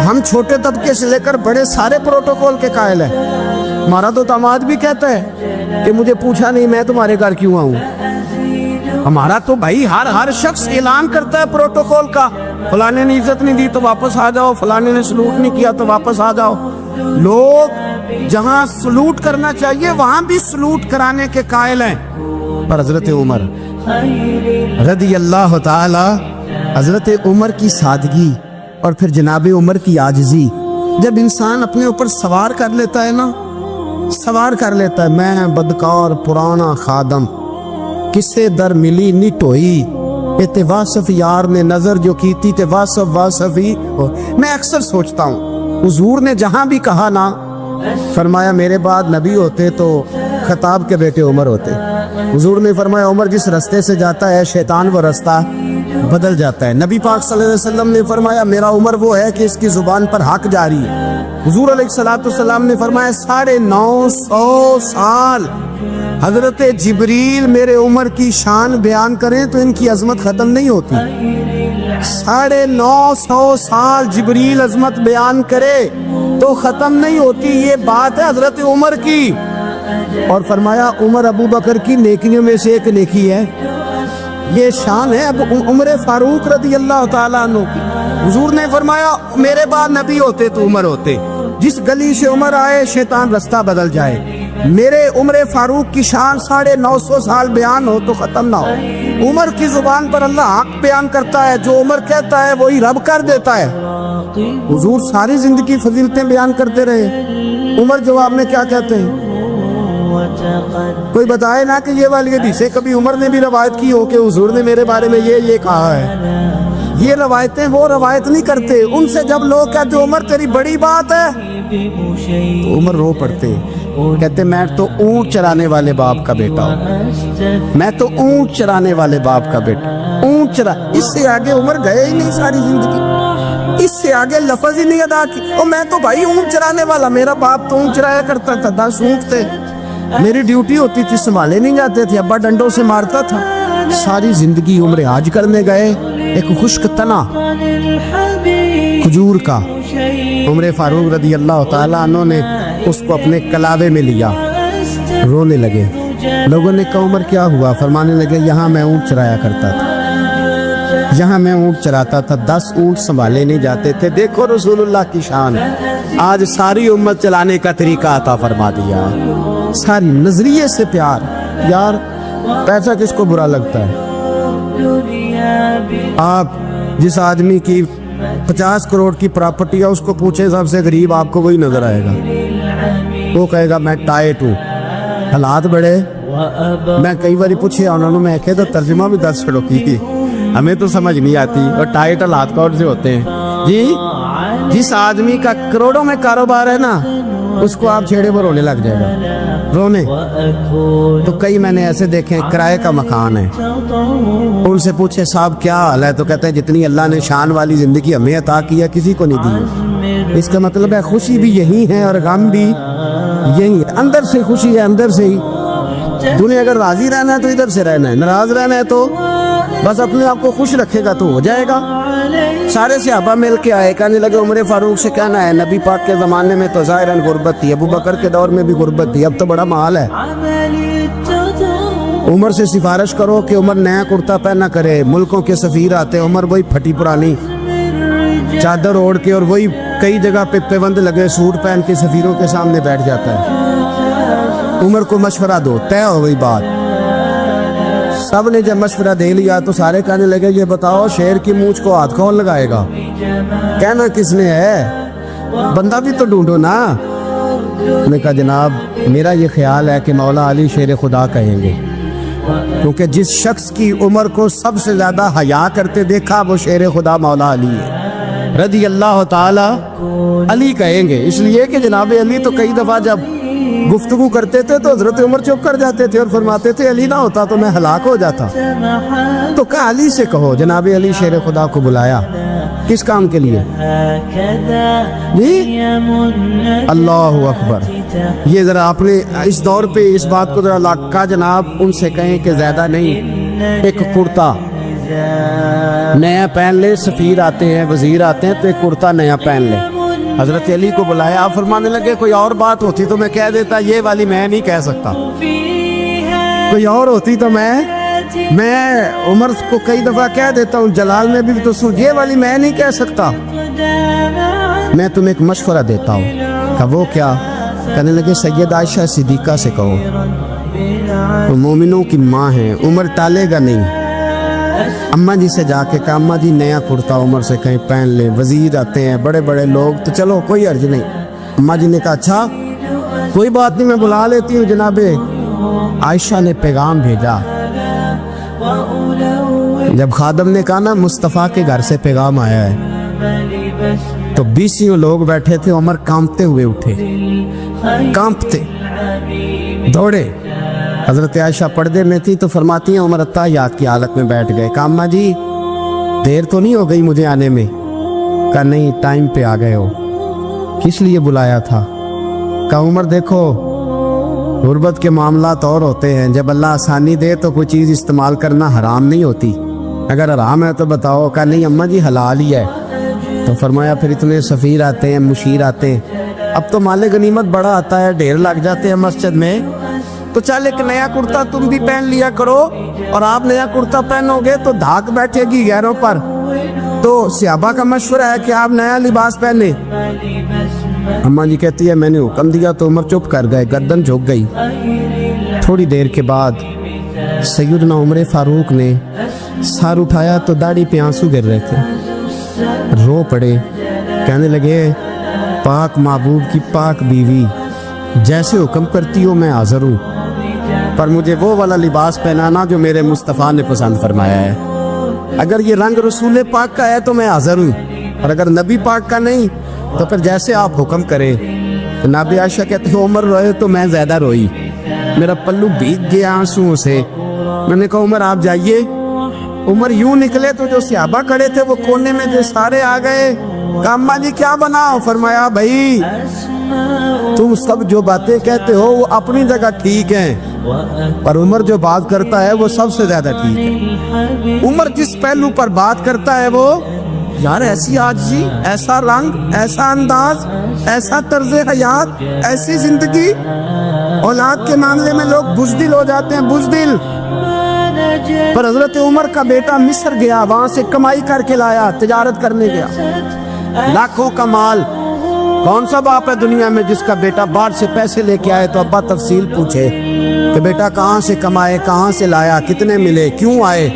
ہم چھوٹے طبقے سے لے کر بڑے سارے پروٹوکول کے قائل ہیں. ہمارا تو داماد بھی کہتا ہے کہ مجھے پوچھا نہیں میں تمہارے گھر کیوں آؤں. ہمارا تو بھائی ہر شخص اعلان کرتا ہے پروٹوکول کا, فلانے نے عزت نہیں دی تو واپس آ جاؤ, فلانے نے سلوٹ نہیں کیا تو واپس آ جاؤ. لوگ جہاں سلوٹ کرنا چاہیے وہاں بھی سلوٹ کرانے کے قائل ہیں. پر حضرت عمر رضی اللہ تعالی, حضرت عمر کی سادگی اور پھر جناب عمر کی عاجزی, جب انسان اپنے اوپر سوار کر لیتا ہے نا, سوار کر لیتا ہے, میں بدکار پرانا خادم, کسے در ملی نی ٹوئی, تے واصف یار نے نظر جو کی تھی تے واصف ہی. میں اکثر سوچتا ہوں حضور نے جہاں بھی کہا نا, فرمایا میرے بعد نبی ہوتے تو خطاب کے بیٹے عمر ہوتے. حضور نے فرمایا عمر جس رستے سے جاتا ہے شیطان وہ رستہ بدل جاتا ہے. نبی پاک صلی اللہ علیہ وسلم نے فرمایا میرا عمر وہ ہے کہ اس کی زبان پر حق جاری ہے. حضور علیہ السلام نے فرمایا 950 سال حضرت جبریل میرے عمر کی شان بیان کریں تو ان کی عظمت ختم نہیں ہوتی. 950 سال جبریل عظمت بیان کرے تو ختم نہیں ہوتی. یہ بات ہے حضرت عمر کی. اور فرمایا عمر ابو بکر کی نیکیوں میں سے ایک نیکی ہے, یہ شان ہے اب عمر فاروق رضی اللہ تعالیٰ عنہ کی. حضور نے فرمایا میرے بعد نبی ہوتے تو عمر ہوتے, جس گلی سے عمر آئے شیطان رستہ بدل جائے. میرے عمر فاروق کی شان 950 سال بیان ہو تو ختم نہ ہو. عمر کی زبان پر اللہ حق بیان کرتا ہے, جو عمر کہتا ہے وہی رب کر دیتا ہے. حضور ساری زندگی فضیلتیں بیان کرتے رہے, عمر جواب میں کیا کہتے ہیں؟ کوئی بتائے نا کہ یہ والی حدیثیں کبھی عمر نے بھی روایت کی ہو کہ حضور نے میرے بارے میں یہ کہا ہے. یہ روایتیں وہ روایت نہیں کرتے. ان سے جب لوگ کہتے عمر تیری بڑی بات ہے تو عمر رو پڑتے, کہتے میں تو اونٹ چرانے والے باپ کا بیٹا ہوں, میں تو اونٹ چرانے والے باپ کا بیٹا, اونٹ چرا. اس سے آگے عمر گئے ہی نہیں ساری زندگی, اس سے آگے لفظ ہی نہیں ادا کی. اور میں تو بھائی اونٹ چرانے والا, میرا باپ تو اونٹ چرایا کرتا تھا, 10 اونٹ تھے, میری ڈیوٹی ہوتی تھی, سنبھالے نہیں جاتے تھے, ابا ڈنڈوں سے مارتا تھا. ساری زندگی عمر حج کرنے گئے, ایک خشک تنا کھجور کا عمر فاروق رضی اللہ تعالیٰ عنہ نے اس کو اپنے کلاوے میں لیا, رونے لگے. لوگوں نے کہا عمر کیا ہوا؟ فرمانے لگے یہاں میں اونٹ چرایا کرتا تھا, یہاں میں اونٹ چراتا تھا, 10 اونٹ سنبھالے نہیں جاتے تھے. دیکھو رسول اللہ کی شان, آج ساری امت چلانے کا طریقہ عطا فرما دیا. ساری نظریے سے پیار. یار پیسہ کس کو برا لگتا ہے؟ آپ جس آدمی کی 50 کروڑ کی پراپرٹی ہے اس کو پوچھے سب سے غریب, آپ کو وہی نظر آئے گا. وہ کہے گا میں ٹائٹ ہوں, حالات بڑے. میں کئی باری پوچھے انہوں نے, میں کہے تو ترجمہ بھی 10 کروڑ کی, ہمیں تو سمجھ نہیں آتی. اور ٹائٹ حالات کون سے ہوتے ہیں جی؟ جس آدمی کا کروڑوں میں کاروبار ہے نا اس کو آپ چھیڑے پر رونے لگ جائے گا, رونے. تو کئی میں نے ایسے دیکھے کرائے کا مکان ہے, ان سے پوچھے صاحب کیا حال ہے, تو کہتے ہیں جتنی اللہ نے شان والی زندگی ہمیں عطا کی ہے کسی کو نہیں دی. اس کا مطلب ہے خوشی بھی یہی ہے اور غم بھی یہی ہے. اندر سے خوشی ہے, اندر سے ہی. دنیا اگر راضی رہنا ہے تو ادھر سے رہنا ہے, ناراض رہنا ہے تو بس اپنے آپ کو خوش رکھے گا تو ہو جائے گا. سارے صحابہ مل کے آئے, کہنے لگے عمر فاروق سے کہنا ہے نبی پاک کے زمانے میں تو ظاہراً غربت تھی, ابو بکر کے دور میں بھی غربت تھی, اب تو بڑا محال ہے. عمر سے سفارش کرو کہ عمر نیا کرتا پہنا کرے. ملکوں کے سفیر آتے, عمر وہی پھٹی پرانی چادر اوڑھ کے اور وہی کئی جگہ پہ پیوند لگے سوٹ پہن کے سفیروں کے سامنے بیٹھ جاتا ہے. عمر کو مشورہ دو, طے ہو گئی بات. سب نے جب مشورہ دے لیا تو سارے کہنے لگے یہ بتاؤ شیر کی مونچھ کو ہاتھ کون لگائے گا؟ کہنا کس نے ہے, بندہ بھی تو ڈھونڈو نا. نے کہا جناب میرا یہ خیال ہے کہ مولا علی شیر خدا کہیں گے, کیونکہ جس شخص کی عمر کو سب سے زیادہ حیا کرتے دیکھا وہ شیر خدا مولا علی ہے رضی اللہ تعالی. علی کہیں گے اس لیے کہ جناب علی تو کئی دفعہ جب گفتگو کرتے تھے تو حضرت عمر چپ کر جاتے تھے اور فرماتے تھے علی نہ ہوتا تو میں ہلاک ہو جاتا. تو کہا علی سے کہو. جناب علی شیر خدا کو بلایا, کس کام کے لیے؟ جی اللہ اکبر. یہ ذرا آپ نے اس دور پہ اس بات کو ذرا لاکھا جناب ان سے کہیں کہ زیادہ نہیں, ایک کرتا نیا پہن لے. سفیر آتے ہیں, وزیر آتے ہیں تو ایک کرتا نیا پہن لے. حضرت علی کو بلایا, آپ فرمانے لگے کوئی اور بات ہوتی تو میں کہہ دیتا, یہ والی میں نہیں کہہ سکتا. کوئی اور ہوتی تو میں عمر کو کئی دفعہ کہہ دیتا ہوں, جلال میں بھی تو سن, یہ والی میں نہیں کہہ سکتا. میں تمہیں ایک مشورہ دیتا ہوں. کہ وہ کیا؟ کہنے لگے سید عائشہ صدیقہ سے کہو, وہ مومنوں کی ماں ہیں, عمر ٹالے گا نہیں. اماں جی سے جا کے کہا اماں جی نیا کرتا عمر سے کہیں پہن لے, وزیر آتے ہیں بڑے بڑے لوگ تو چلو کوئی حرج نہیں. اماں جی نے کہا اچھا کوئی بات نہیں میں بلا لیتی ہوں. جناب عائشہ نے پیغام بھیجا. جب خادم نے کہا نا مصطفیٰ کے گھر سے پیغام آیا ہے تو 20 لوگ بیٹھے تھے. عمر کانپتے ہوئے اٹھے, کانپتے دوڑے. حضرت عائشہ پردے میں تھی تو فرماتی ہیں عمر اتحیات کی حالت میں بیٹھ گئے. کہا اماں جی دیر تو نہیں ہو گئی مجھے آنے میں؟ کہا نہیں ٹائم پہ آ گئے ہو. کس لیے بلایا تھا؟ کہا عمر دیکھو غربت کے معاملات اور ہوتے ہیں, جب اللہ آسانی دے تو کوئی چیز استعمال کرنا حرام نہیں ہوتی, اگر حرام ہے تو بتاؤ. کہا نہیں اماں جی حلال ہی ہے. تو فرمایا پھر اتنے سفیر آتے ہیں, مشیر آتے ہیں, اب تو مال غنیمت بڑا آتا ہے, ڈھیر لگ جاتے ہیں مسجد میں, تو چل ایک نیا کرتا تم بھی پہن لیا کرو. اور آپ نیا کرتا پہنو گے تو دھاک بیٹھے گی غیروں پر. تو صحابہ کا مشورہ ہے کہ آپ نیا لباس پہنے. اماں جی کہتی ہے میں نے حکم دیا تو عمر چپ کر گئے, گردن جھک گئی. تھوڑی دیر کے بعد سیدنا عمر فاروق نے سر اٹھایا تو داڑھی پہ آنسو گر رہے تھے, رو پڑے. کہنے لگے پاک محبوب کی پاک بیوی جیسے حکم کرتی ہو میں حاضر ہوں, پر مجھے وہ والا لباس پہنانا جو میرے مصطفیٰ نے پسند فرمایا ہے. اگر یہ رنگ رسول پاک کا ہے تو میں حاضر ہوں, اور اگر نبی پاک کا نہیں تو پھر جیسے آپ حکم کریں. تو نبی عائشہ کہتے ہیں عمر روئے تو میں زیادہ روئی, میرا پلو بھیگ گیا آنسوؤں سے. میں نے کہا عمر آپ جائیے. عمر یوں نکلے تو جو صحابہ کھڑے تھے وہ کونے میں جو سارے آ گئے. کہا اماں جی کیا بناؤ؟ فرمایا بھائی تم سب جو باتیں کہتے ہو وہ اپنی جگہ ٹھیک ہیں, پر عمر جو بات کرتا ہے وہ سب سے زیادہ ٹھیک ہے. عمر جس پہلو پر بات کرتا ہے وہ یار ایسی عاجزی, ایسا رنگ, ایسا انداز, ایسا طرز حیات, ایسی زندگی. اولاد کے معاملے میں لوگ بزدل ہو جاتے ہیں, بزدل. پر حضرت عمر کا بیٹا مصر گیا, وہاں سے کمائی کر کے لایا, تجارت کرنے گیا, لاکھوں کا مال. کون سا باپ ہے دنیا میں جس کا بیٹا باہر سے پیسے لے کے آئے تو ابا تفصیل پوچھے کہ بیٹا کہاں سے کمائے, کہاں سے لایا, کتنے ملے, کیوں آئے؟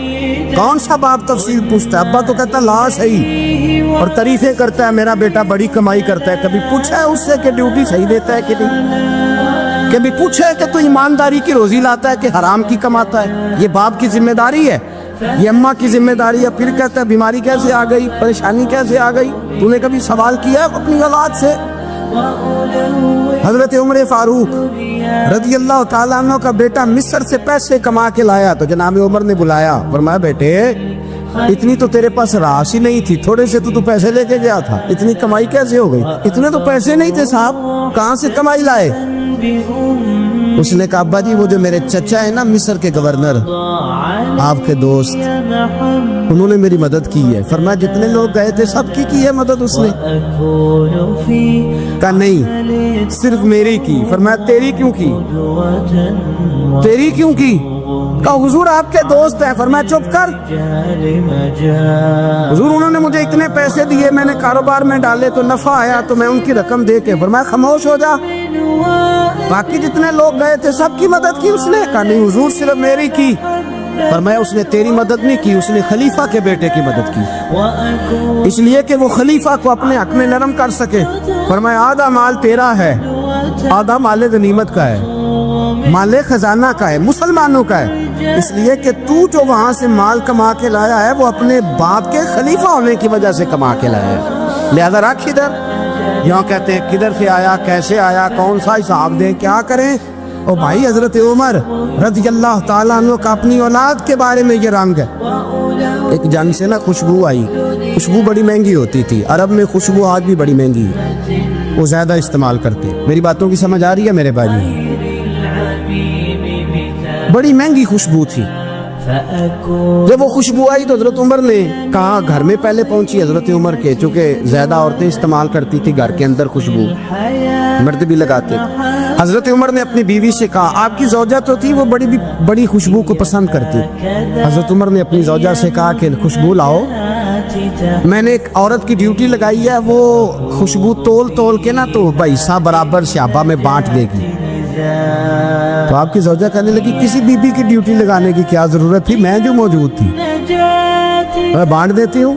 کون سا باپ تفصیل پوچھتا ہے؟ ابا تو کہتا لا صحیح, اور تعریفیں کرتا ہے میرا بیٹا بڑی کمائی کرتا ہے. کبھی پوچھا ہے اس سے کہ ڈیوٹی صحیح دیتا ہے کہ نہیں؟ کبھی پوچھا ہے کہ تو ایمانداری کی روزی لاتا ہے کہ حرام کی کماتا ہے؟ یہ باپ کی ذمہ داری ہے, یہ اماں کی ذمہ داری ہے. پھر کہتا ہے بیماری کیسے آ گئی, پریشانی کیسے آ گئی؟ تو نے کبھی سوال کیا اپنی اولاد سے؟ حضرت عمر فاروق رضی اللہ تعالیٰ عنہ کا بیٹا مصر سے پیسے کما کے لایا تو جناب عمر نے بلایا, فرمایا بیٹے اتنی تو تیرے پاس راس ہی نہیں تھی, تھوڑے سے تو پیسے لے کے گیا تھا, اتنی کمائی کیسے ہو گئی؟ اتنے تو پیسے نہیں تھے صاحب, کہاں سے کمائی لائے؟ اس نے کہا ابا جی وہ جو میرے چچا ہے نا مصر کے گورنر, آپ کے دوست, انہوں نے میری مدد کی ہے. فرمایا جتنے لوگ گئے تھے سب کی ہے مدد اس نے؟ کہا نہیں صرف میری کی. فرمایا تیری کیوں کی؟ تیری کیوں کی؟ کہا حضور آپ کے دوست ہیں. فرمایا چپ کر, حضور انہوں نے مجھے اتنے پیسے دیے, میں نے کاروبار میں ڈالے تو نفع آیا تو میں ان کی رقم دے کے. فرمایا خاموش ہو جا, باقی جتنے لوگ گئے تھے سب کی مدد کی اس نے؟ کہا نہیں حضور صرف میری کی. فرمایا اس نے تیری مدد نہیں کی، اس نے خلیفہ کے بیٹے کی مدد کی، اس لیے کہ وہ خلیفہ کو اپنے حق میں نرم کر سکے۔ فرمایا آدھا مال تیرا ہے، آدھا مال غنیمت کا ہے، مال خزانہ کا ہے، مسلمانوں کا ہے، اس لیے کہ تو جو وہاں سے مال کما کے لایا ہے وہ اپنے باپ کے خلیفہ ہونے کی وجہ سے کما کے لایا ہے، لہذا رکھ ادھر۔ یہاں کہتے ہیں کدھر سے آیا، کیسے آیا، کون سا حساب دیں، کیا کریں؟ او بھائی حضرت عمر رضی اللہ تعالیٰ عنہ کا اپنی اولاد کے بارے میں یہ رنگ ہے۔ ایک جنگ سے نا خوشبو آئی، خوشبو بڑی مہنگی ہوتی تھی، عرب میں خوشبو آج بھی بڑی مہنگی ہے، وہ زیادہ استعمال کرتے۔ میری باتوں کی سمجھ آ رہی ہے میرے بھائی؟ بڑی مہنگی خوشبو تھی۔ جب وہ خوشبو آئی تو حضرت عمر نے کہا، گھر میں پہلے پہنچی حضرت عمر کے، چونکہ زیادہ عورتیں استعمال کرتی تھی گھر کے اندر خوشبو، مرد بھی لگاتے تھے۔ حضرت عمر نے اپنی بیوی سے کہا، آپ کی زوجہ تو تھی وہ بڑی خوشبو کو پسند کرتی، حضرت عمر نے اپنی زوجہ سے کہا کہ خوشبو لاؤ، میں نے ایک عورت کی ڈیوٹی لگائی ہے، وہ خوشبو تول کے نا تو حصہ برابر صحابہ میں بانٹ دے گی۔ تو آپ کی زوجہ کہنے لگی، کسی بی بی کی ڈیوٹی لگانے کی کیا ضرورت تھی، میں جو موجود تھی میں بانٹ دیتی ہوں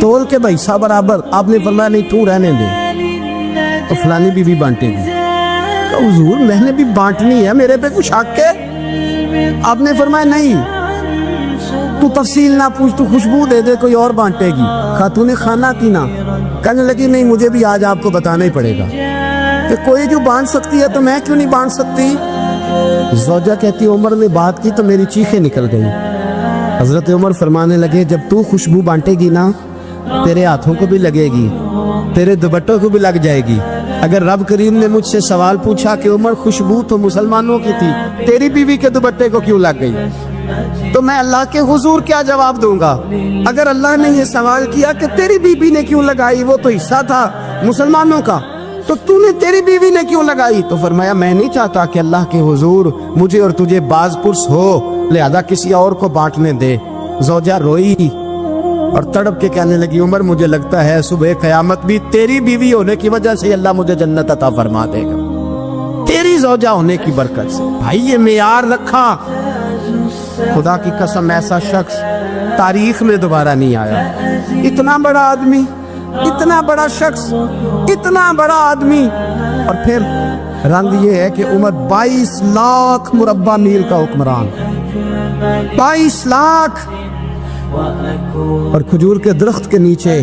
تول کے حصہ برابر۔ آپ نے فرمایا نہیں تو رہنے دے، تو فلانی بی بی بانٹے گی۔ حضور میں نے بھی بانٹنی ہے، میرے پہ کچھ حق ہے؟ آپ نے فرمایا نہیں، تو تفصیل نہ پوچھ، تو خوشبو دے دے، کوئی اور بانٹے گی۔ خاتون خانہ کی نا کہنے لگی، نہیں مجھے بھی آج آپ کو بتانا ہی پڑے گا کہ کوئی جو بانٹ سکتی ہے تو میں کیوں نہیں بانٹ سکتی؟ زوجہ کہتی عمر نے بات کی تو میری چیخیں نکل گئی۔ حضرت عمر فرمانے لگے، جب تو خوشبو بانٹے گی نا تیرے ہاتھوں کو بھی لگے گی، تیرے دوپٹوں کو بھی لگ جائے گی۔ اگر رب کریم نے مجھ سے سوال پوچھا کہ عمر خوشبو تو مسلمانوں کی تھی، تیری بیوی کے دوپٹے کو کیوں لگ گئی، تو میں اللہ کے حضور کیا جواب دوں گا؟ اگر اللہ نے یہ سوال کیا کہ تیری بیوی نے کیوں لگائی، وہ تو حصہ تھا مسلمانوں کا، تو تو نے تیری بیوی نے کیوں لگائی؟ تو فرمایا میں نہیں چاہتا کہ اللہ کے حضور مجھے اور تجھے باز پرس ہو، لہذا کسی اور کو بانٹنے دے۔ زوجہ روئی اور تڑپ کے کہنے لگی، عمر مجھے لگتا ہے صبح قیامت بھی تیری بیوی ہونے کی وجہ سے اللہ مجھے جنت عطا فرما دے گا، تیری زوجہ ہونے کی برکت سے۔ بھائی یہ معیار رکھا، خدا کی قسم ایسا شخص تاریخ میں دوبارہ نہیں آیا۔ اتنا بڑا آدمی، اتنا بڑا شخص، اتنا بڑا آدمی، اور پھر رنگ یہ ہے کہ عمر 22 لاکھ مربع میل کا حکمران، 22 لاکھ، اور کھجور کے درخت کے نیچے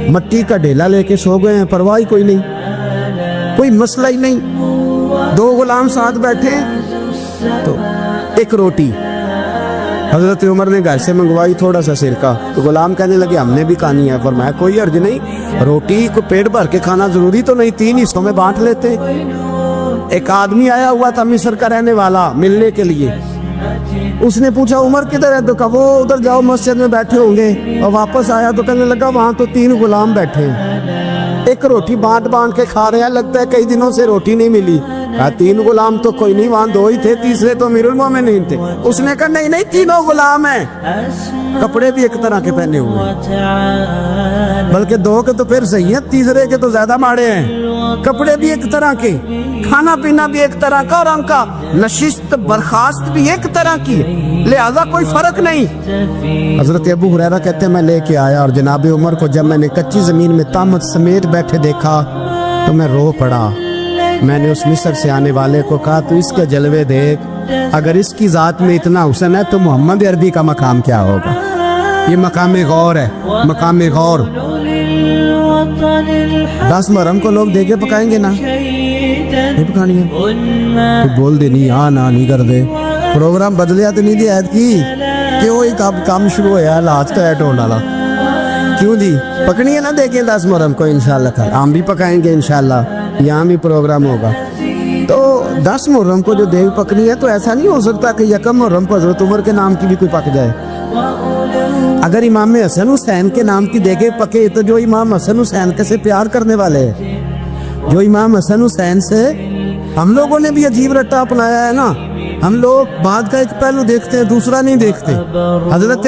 مٹی کا ڈھیلا لے کے سو گئے ہیں، پرواہ کوئی نہیں، کوئی مسئلہ ہی نہیں۔ 2 غلام ساتھ بیٹھے تو ایک روٹی حضرت عمر نے گھر سے منگوائی، تھوڑا سا سرکہ، تو غلام کہنے لگے ہم نے بھی کھانی ہے۔ فرمایا کوئی حرج نہیں، روٹی کو پیٹ بھر کے کھانا ضروری تو نہیں، 3 حصوں میں بانٹ لیتے۔ ایک آدمی آیا ہوا تھا مصر کا رہنے والا ملنے کے لیے، اس نے پوچھا عمر کدھر ہے، تو کہا وہ ادھر جاؤ مسجد میں بیٹھے ہوں گے، اور واپس آیا تو کہنے لگا وہاں تو 3 غلام بیٹھے ہیں، ایک روٹی بانٹ کے کھا رہے ہیں، لگتا ہے کئی دنوں سے روٹی نہیں ملی۔ کہا 3 غلام تو کوئی نہیں، وہاں 2 ہی تھے، تیسرے تو امیر المومنین تھے۔ اس نے کہا نہیں نہیں 3 غلام ہیں، کپڑے بھی ایک طرح کے پہنے ہوئے، بلکہ 2 کے تو پھر صحیح ہے، تیسرے کے تو زیادہ ماڑے ہیں، کپڑے بھی ایک طرح کے، کھانا پینا بھی ایک طرح کا، اور ان کا نشست برخاست بھی ایک طرح کی، لہذا کوئی فرق نہیں۔ حضرت ابو ہریرہ کہتے ہیں میں لے کے آیا، اور جناب عمر کو جب میں نے کچی زمین میں تامت سمیت بیٹھے دیکھا تو میں رو پڑا۔ میں نے اس مصر سے آنے والے کو کہا تو اس کے جلوے دیکھ، اگر اس کی ذات میں اتنا حسن ہے تو محمد عربی کا مقام کیا ہوگا؟ یہ مقام غور ہے، مقام غور۔ 10 محرم کو لوگ دیگے پکائیں گے نا، نہیں پکانی ہے، بول دے نہیں ہاں نہ نہیں کر دے، پروگرام بدلیا تو نہیں دی عید کی کہ وہی کام شروع ہوا لاسٹ ایٹ ہونے والا، کیوں جی پکنی ہے نا دیکھیں 10 محرم کو انشاءاللہ تعالی، ہم بھی پکائیں گے انشاءاللہ، یہاں بھی پروگرام ہوگا۔ تو 10 محرم کو جو دیگ پکنی ہے تو ایسا نہیں ہو سکتا کہ 1 محرم کو حضرت عمر کے نام کی بھی کوئی پک جائے۔ اگر امام حسن حسین کے نام کی دیگیں پکے تو جو امام حسن حسین کے سے پیار کرنے والے ہیں، جو امام حسن حسین سے ہم لوگوں نے بھی عجیب رٹا اپنایا ہے نا، ہم لوگ بات کا ایک پہلو دیکھتے ہیں دوسرا نہیں دیکھتے۔ حضرت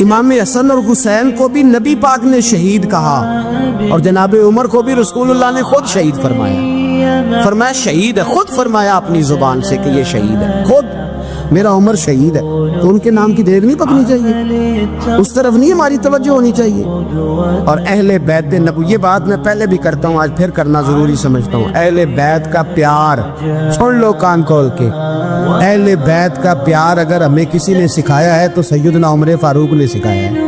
امام حسن اور حسین کو بھی نبی پاک نے شہید کہا، اور جناب عمر کو بھی رسول اللہ نے خود شہید فرمایا، فرمایا شہید ہے، خود فرمایا اپنی زبان سے کہ یہ شہید ہے خود۔ میرا عمر شہید ہے تو ان کے نام کی دیر نہیں پکنی چاہیے، اس طرف نہیں ہماری توجہ ہونی چاہیے۔ اور اہل بیت نبوی، یہ بات میں پہلے بھی کرتا ہوں، آج پھر کرنا ضروری سمجھتا ہوں، اہل بیت کا پیار سن لو کان کھول کے، اہل بیت کا پیار اگر ہمیں کسی نے سکھایا ہے تو سیدنا عمر فاروق نے سکھایا ہے۔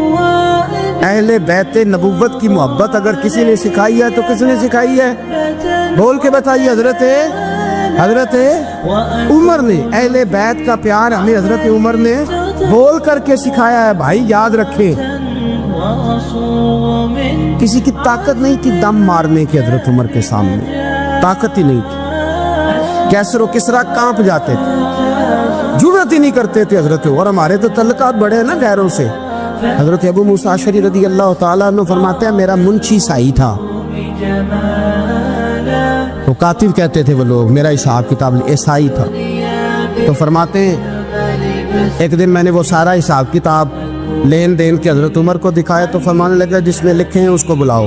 اہل بیت نبوت کی محبت اگر کسی نے سکھائی ہے تو کس نے سکھائی ہے؟ بول کے بتائیے، حضرت عمر نے۔ اہل بیت کا پیار ہمیں حضرت عمر نے بول کر کے سکھایا ہے۔ بھائی یاد رکھیں، کسی کی طاقت نہیں تھی دم مارنے کی حضرت عمر کے سامنے، طاقت ہی نہیں تھی، کیسر و کسرا کانپ جاتے تھے، جرأت ہی نہیں کرتے تھے حضرت۔ اور ہمارے تو تعلقات بڑے ہیں نا غیروں سے۔ حضرت ابو موسیٰ اشعری رضی اللہ تعالیٰ عنہ فرماتے ہیں میرا منشی سائی تھا، وہ کاتب کہتے تھے وہ لوگ، میرا حساب کتاب عیسائی تھا۔ تو فرماتے ہیں ایک دن میں نے وہ سارا حساب کتاب لین دین کے حضرت عمر کو دکھایا تو فرمانے لگا جس نے لکھے ہیں اس کو بلاؤ۔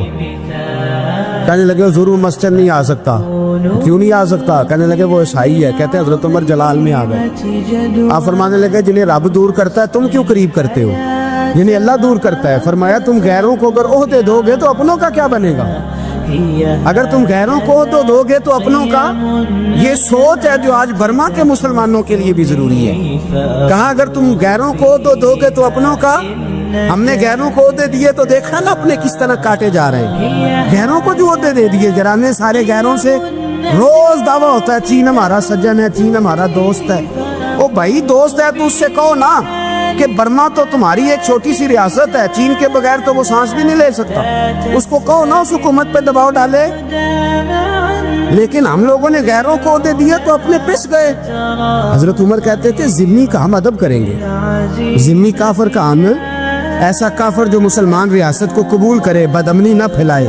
کہنے لگے حضور مسجد نہیں آ سکتا۔ کیوں نہیں آ سکتا؟ کہنے لگے وہ عیسائی ہے۔ کہتے ہیں حضرت عمر جلال میں آ گئے۔ آپ فرمانے لگے جنہیں رب دور کرتا ہے تم کیوں قریب کرتے ہو؟ جنہیں اللہ دور کرتا ہے۔ فرمایا تم غیروں کو اگر عہدے دو گے تو اپنوں کا کیا بنے گا؟ اگر تم غیروں کو عہدے دو گے تو اپنوں کا۔ یہ سوچ ہے جو آج برما کے مسلمانوں کے لیے بھی ضروری ہے۔ کہا اگر تم غیروں کو عہدے دو گے تو اپنوں کا۔ ہم نے غیروں کو عہدے دیے تو دیکھا نا اپنے کس طرح کاٹے جا رہے ہیں۔ غیروں کو جو عہدے دے دیے، جرانے سارے غیروں سے روز دعویٰ ہوتا ہے چین ہمارا سجن ہے، چین ہمارا دوست ہے۔ او بھائی دوست ہے تو اس سے کہو نا کہ برما تو تمہاری ایک چھوٹی سی ریاست ہے، چین کے بغیر تو وہ سانس بھی نہیں لے سکتا، اس کو کہو نا اس حکومت پہ دباؤ ڈالے۔ لیکن ہم لوگوں نے غیروں کو عہدے دیے تو اپنے پس گئے۔ حضرت عمر کہتے تھے ذمہ کا ہم ادب کریں گے، ذمہ کافر کا ہم، ایسا کافر جو مسلمان ریاست کو قبول کرے، بدامنی نہ پھیلائے۔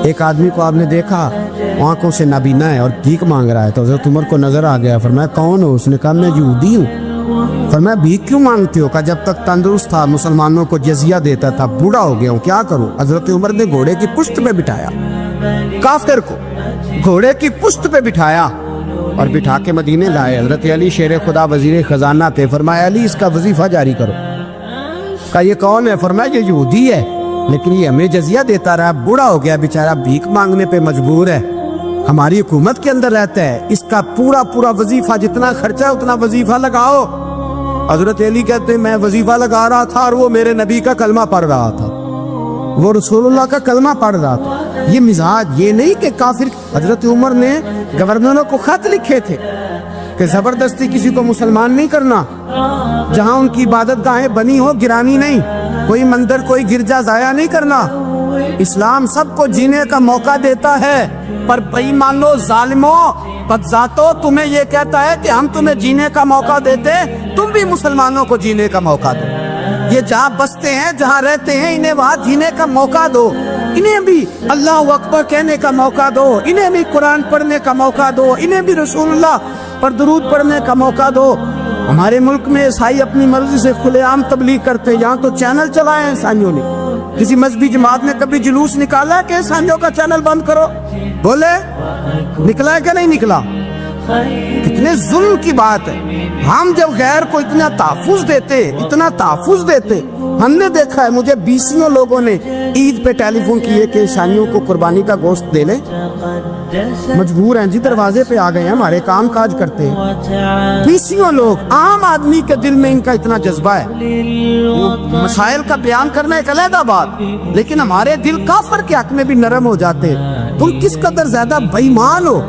ایک آدمی کو آپ نے دیکھا آنکھوں سے نابینا ہے اور بھیک مانگ رہا ہے تو حضرت عمر کو نظر آ گیا، فرمایا کون ہو؟ اس نے کہا میں یہودی ہوں۔ فرمایا بھیک کیوں مانگتے ہو؟ کہا جب تک تندرست تھا مسلمانوں کو جزیہ دیتا تھا، بوڑھا ہو گیا ہوں کیا کروں؟ حضرت عمر نے گھوڑے کی پشت پہ بٹھایا، کافر کو گھوڑے کی پشت پہ بٹھایا اور بٹھا کے مدینے لائے۔ حضرت علی شیر خدا وزیر خزانہ تھے، فرمایا علی اس کا وظیفہ جاری کرو۔ کہا یہ کون ہے؟ فرمایا یہ یہودی ہے لیکن یہ ہمیں جزیہ دیتا رہا، بوڑھا ہو گیا بیچارہ، بھیک مانگنے پہ مجبور ہے، ہماری حکومت کے اندر رہتا ہے، اس کا پورا وظیفہ جتنا خرچہ ہے اتنا وظیفہ لگاؤ۔ حضرت علی کہتے ہیں میں وظیفہ لگا رہا تھا اور وہ میرے نبی کا کلمہ پڑھ رہا تھا، وہ رسول اللہ کا کلمہ پڑھ رہا تھا۔ یہ مزاج، یہ نہیں کہ کافر۔ حضرت عمر نے گورنروں کو خط لکھے تھے کہ زبردستی کسی کو مسلمان نہیں کرنا، جہاں ان کی عبادت گاہیں بنی ہو گرانی نہیں، کوئی مندر کوئی گرجا ضائع نہیں کرنا۔ اسلام سب کو جینے کا موقع دیتا ہے، پر بے ایمانو ظالموں بدذاتو تمہیں یہ کہتا ہے کہ ہم تمہیں جینے کا موقع دیتے، تم بھی مسلمانوں کو جینے کا موقع دو۔ یہ جہاں بستے ہیں جہاں رہتے ہیں انہیں وہاں جینے کا موقع دو، انہیں بھی اللہ اکبر کہنے کا موقع دو، انہیں بھی قرآن پڑھنے کا موقع دو، انہیں بھی رسول اللہ پر درود پڑھنے کا موقع دو۔ ہمارے ملک میں عیسائی اپنی مرضی سے کھلے عام تبلیغ کرتے ہیں، یہاں تو چینل چلائے ہیں عیسائیوں نے۔ کسی مذہبی جماعت نے کبھی جلوس نکالا کہ عیسائیوں کا چینل بند کرو؟ بولے نکلا ہے کہ نہیں نکلا؟ کتنے ظلم کی بات ہے۔ ہم جب غیر کو اتنا تحفظ دیتے، ہم نے دیکھا ہے، مجھے 20 لوگوں نے عید پہ ٹیلی فون کیے کہ عیسائیوں کو قربانی کا گوشت دے لیں، مجبور ہیں جی، دروازے پہ آ گئے ہیں، ہمارے کام کاج کرتے ہیں 20 لوگ۔ عام آدمی کے دل میں ان کا اتنا جذبہ ہے، مسائل کا بیان کرنا ایک علیحدہ بات، لیکن ہمارے دل کافر کے حق میں بھی نرم ہو جاتے۔ تم کس قدر زیادہ بے ایمان ہو